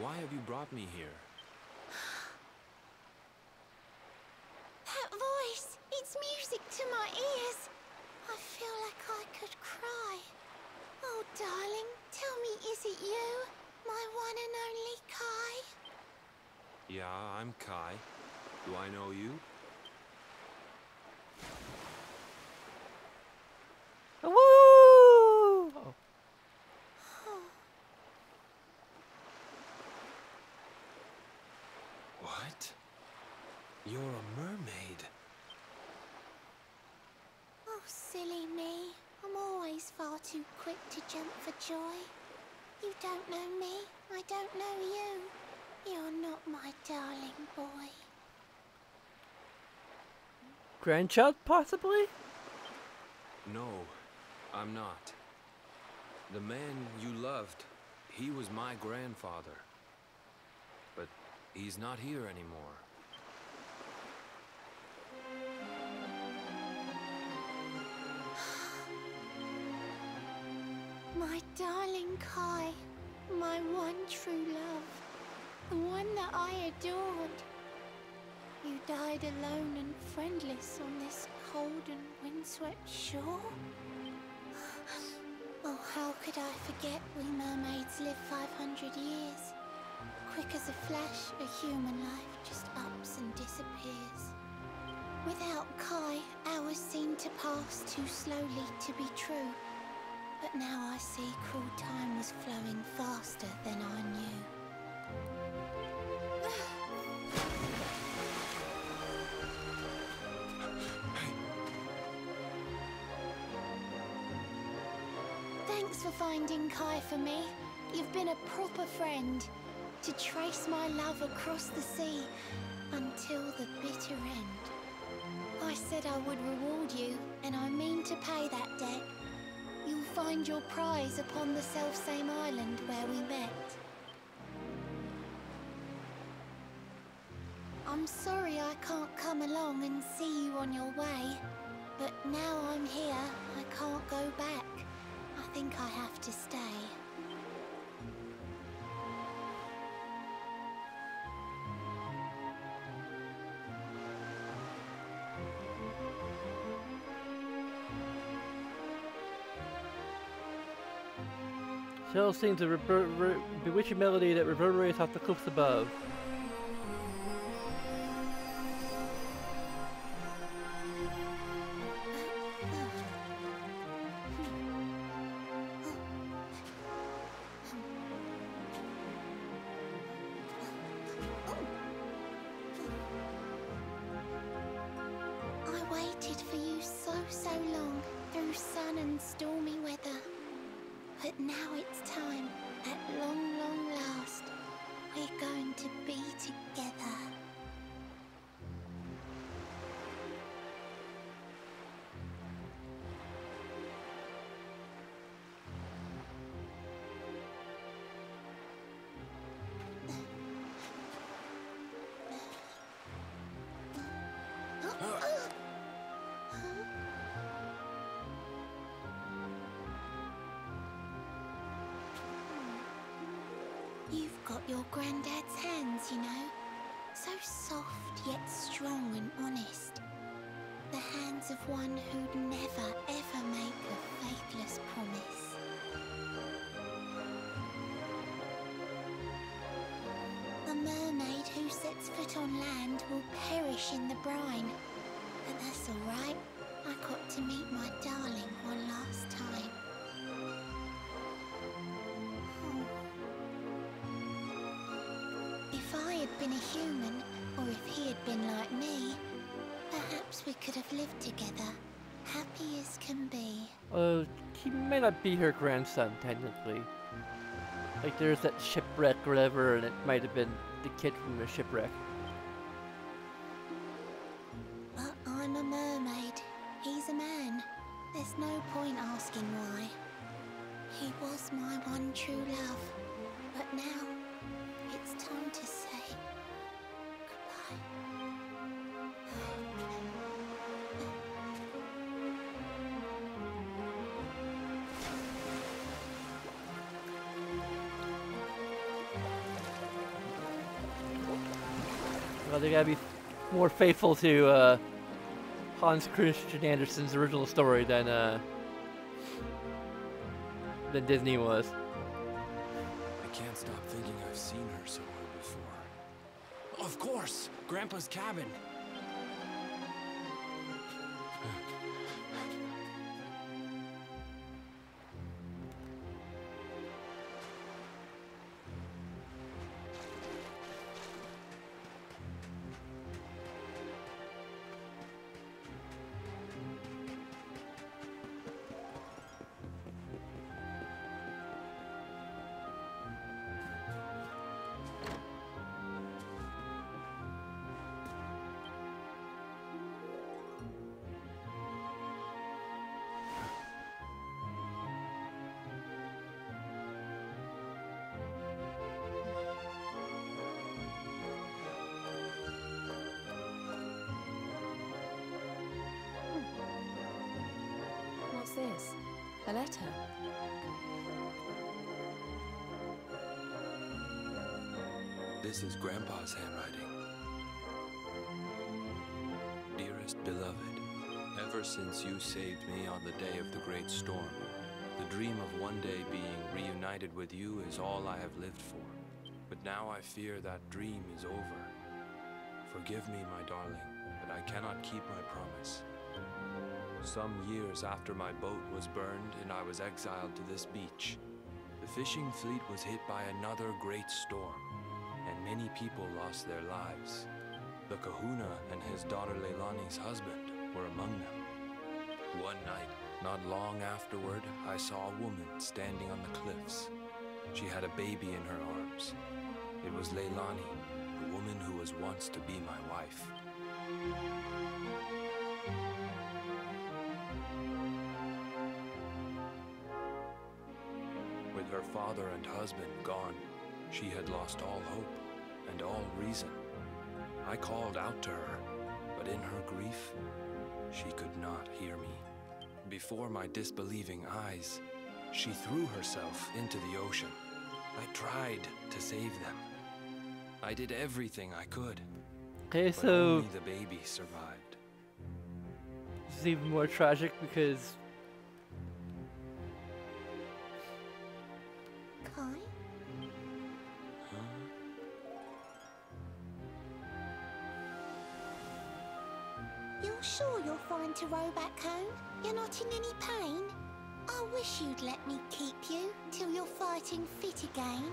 Why have you brought me here? That voice! It's music to my ears. I feel like I could cry. Oh, darling, tell me, is it you? My one and only Kai? Yeah, I'm Kai. Do I know you? Woo! Oh. What? You're a mermaid. Oh, silly me. I'm always far too quick to jump for joy. You don't know me. I don't know you. You're not my darling boy. Grandchild, possibly? No, I'm not. The man you loved, he was my grandfather. But he's not here anymore. My darling Kai, my one true love, the one that I adored. You died alone and friendless on this cold and windswept shore? Oh, how could I forget we mermaids live 500 years? Quick as a flash, a human life just ups and disappears. Without Kai, hours seem to pass too slowly to be true. But now I see cruel time was flowing faster than I knew. Thanks for finding Kai for me. You've been a proper friend. To trace my love across the sea until the bitter end. I said I would reward you, and I mean to pay that debt. You'll find your prize upon the selfsame island where we met. I'm sorry I can't come along and see you on your way, but now I'm here, I can't go back. I think I have to stay. Shell sings a bewitching melody that reverberates off the cliffs above. I waited for you so long, through sun and stormy weather. But now it's time, at long, long last, we're going to be together. You've got your granddad's hands, you know. So soft yet strong and honest. The hands of one who'd never ever make a faithless promise. A mermaid who sets foot on land will perish in the brine. But that's alright. I got to meet my darling one last time. If I had been a human, or if he had been like me, perhaps we could have lived together, happy as can be. He may not be her grandson, technically. Like, there's that shipwreck or whatever, and it might have been the kid from the shipwreck. But I'm a mermaid. He's a man. There's no point asking why. He was my one true love. But now, it's time to say goodbye. Well, they gotta be more faithful to Hans Christian Andersen's original story than Disney was. I can't stop thinking I've seen her somewhere before. Of course! Grandpa's cabin. What's this? A letter? This is Grandpa's handwriting. Dearest beloved, ever since you saved me on the day of the great storm, the dream of one day being reunited with you is all I have lived for. But now I fear that dream is over. Forgive me, my darling, but I cannot keep my promise. Some years after my boat was burned and I was exiled to this beach, the fishing fleet was hit by another great storm, and many people lost their lives. The Kahuna and his daughter Leilani's husband were among them. One night, not long afterward, I saw a woman standing on the cliffs. She had a baby in her arms. It was Leilani, the woman who was once to be my wife. With her father and husband gone, she had lost all hope and all reason. I called out to her, but in her grief, she could not hear me. Before my disbelieving eyes, she threw herself into the ocean. I tried to save them. I did everything I could. Okay, but so only the baby survived. this is even more tragic because Kai? You're sure you're fine to row back home? You're not in any pain? I wish you'd let me keep you till you're fighting fit again.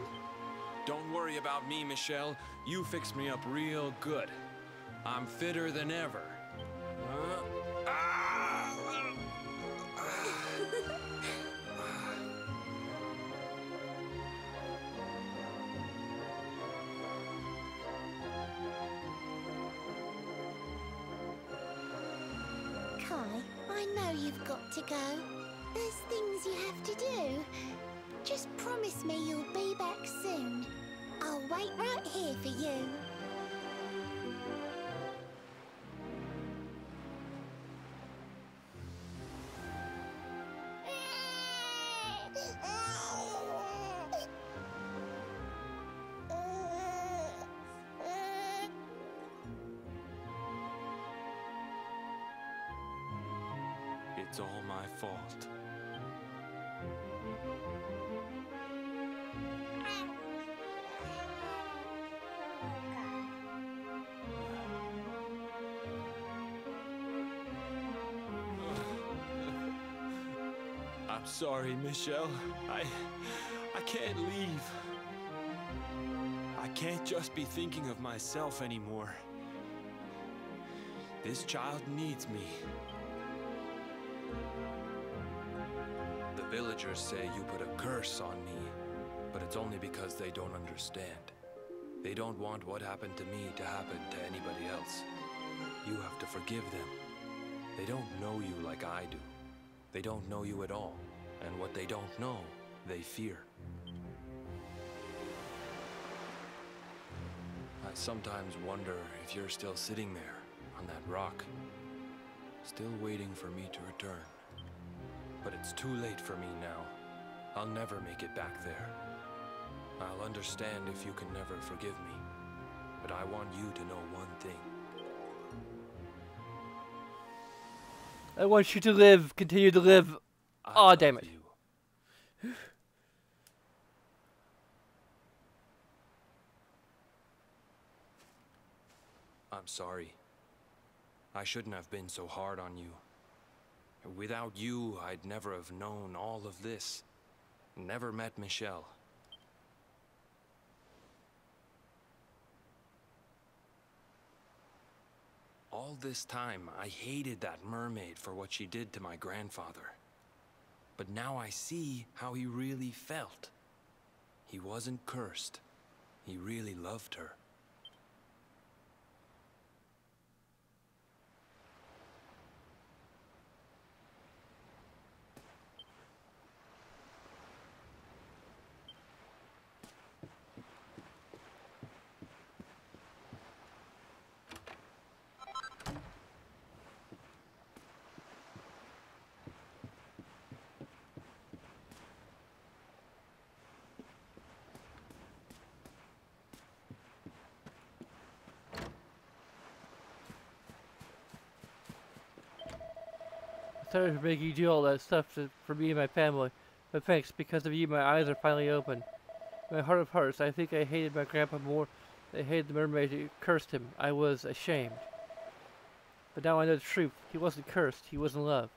Don't worry about me, Michelle. You fixed me up real good. I'm fitter than ever. Kai, I know you've got to go. There's things you have to do. Just promise me you'll be back soon. I'll wait right here for you. It's all my fault. I'm sorry, Michelle. I can't leave. I can't just be thinking of myself anymore. This child needs me. The villagers say you put a curse on me, but it's only because they don't understand. They don't want what happened to me to happen to anybody else. You have to forgive them. They don't know you like I do. They don't know you at all, and what they don't know, they fear. I sometimes wonder if you're still sitting there on that rock, still waiting for me to return. But it's too late for me now. I'll never make it back there. I'll understand if you can never forgive me, but I want you to know one thing. I want you to live, continue to live. Aw, damn it. I'm sorry. I shouldn't have been so hard on you. Without you, I'd never have known all of this. Never met Michelle. All this time, I hated that mermaid for what she did to my grandfather. But now I see how he really felt. He wasn't cursed. He really loved her. Sorry for making you do all that stuff for me and my family, but thanks, because of you my eyes are finally open. In my heart of hearts, I think I hated my grandpa more than I hated the mermaid who cursed him. I was ashamed. But now I know the truth. He wasn't cursed, he was in love.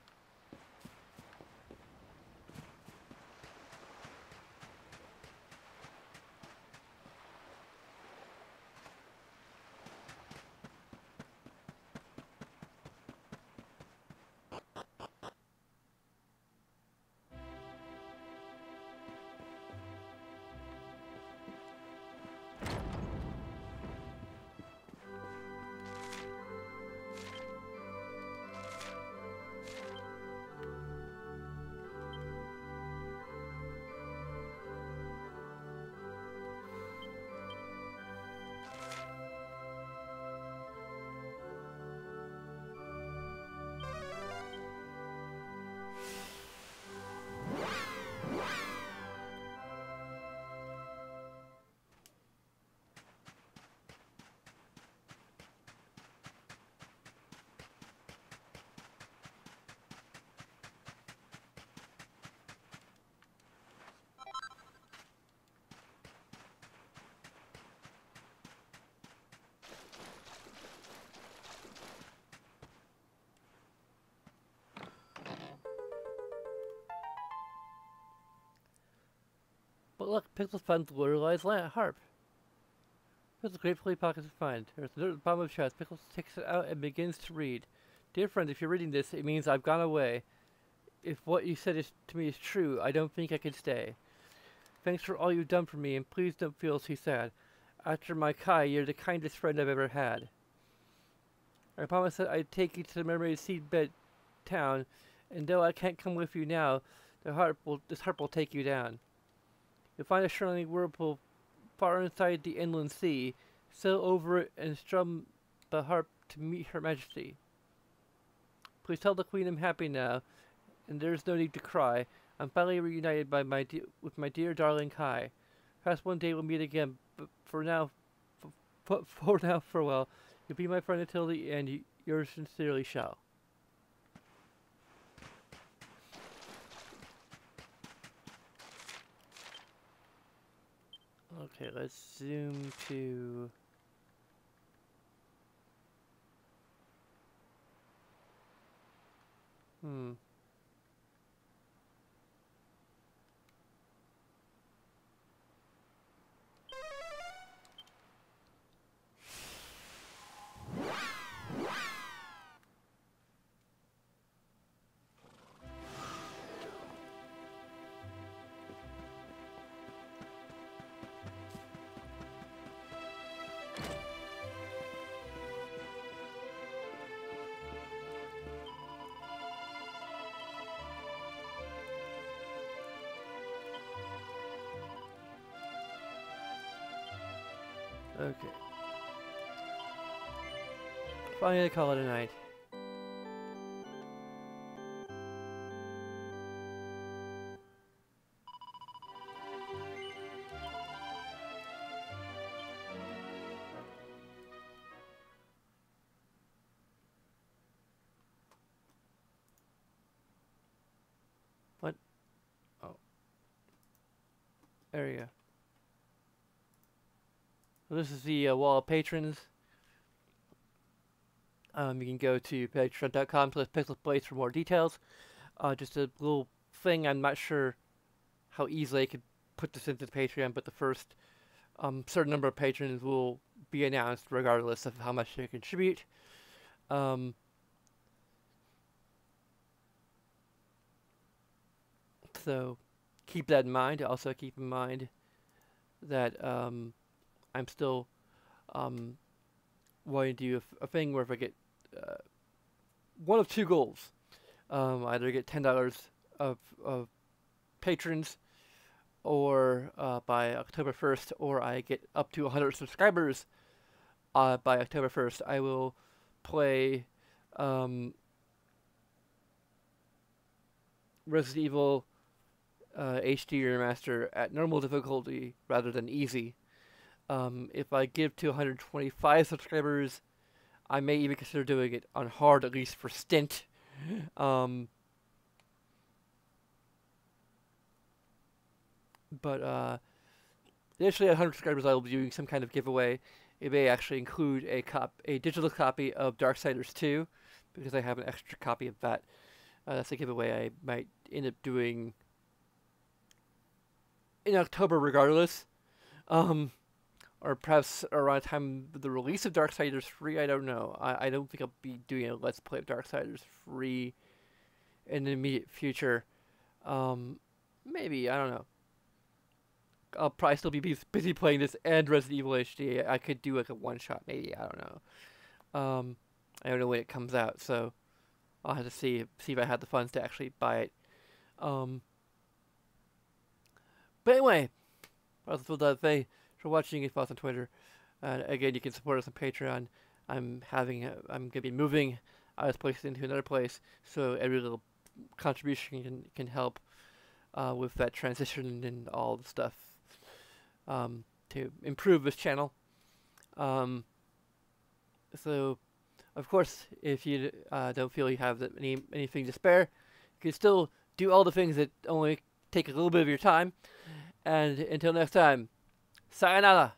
But look, Pixels found the Lorelai's harp. Pixels gratefully pockets it find. There's a note at the bottom of the chest. Pixels takes it out and begins to read. Dear friend, if you're reading this, it means I've gone away. If what you said to me is true, I don't think I can stay. Thanks for all you've done for me, and please don't feel too sad. After my Kai, you're the kindest friend I've ever had. I promised that I'd take you to the mermaid seedbed town, and though I can't come with you now, this harp will take you down. You'll find a shining whirlpool far inside the inland sea. Sail over it and strum the harp to meet her majesty. Please tell the queen I'm happy now, and there's no need to cry. I'm finally reunited with my dear darling Kai. Perhaps one day we'll meet again, but for now, farewell. You'll be my friend until the end. Yours sincerely, Shao. Okay, let's zoom to... Okay. Finally, call it a night. What? Oh. Area. So this is the wall of patrons. You can go to patreon.com/pixelplays for more details. Just a little thing, I'm not sure how easily I could put this into Patreon, but the first certain number of patrons will be announced regardless of how much they contribute. So keep that in mind. Also keep in mind that I'm still wanting to do a thing where if I get one of two goals, either get $10 of patrons, or by October 1st, or I get up to 100 subscribers by October 1st, I will play Resident Evil HD Remaster at normal difficulty rather than easy. If I give to 125 subscribers, I may even consider doing it on hard, at least for stint. But initially at 100 subscribers, I will be doing some kind of giveaway. It may actually include a digital copy of Darksiders 2, because I have an extra copy of that. That's a giveaway I might end up doing in October regardless. Or perhaps around the time of the release of Darksiders 3, I don't know. I don't think I'll be doing a Let's Play of Darksiders 3 in the immediate future. Maybe, I don't know. I'll probably still be busy playing this and Resident Evil HD. I could do like a one-shot, maybe, I don't know. I don't know when it comes out, so I'll have to see if I have the funds to actually buy it. But anyway, that's what I say. For watching, you can follow us on Twitter. Again, you can support us on Patreon. I'm gonna be moving out of this place into another place, so every little contribution can help with that transition and all the stuff to improve this channel. So, of course, if you don't feel you have anything to spare, you can still do all the things that only take a little bit of your time. And until next time, sayonara.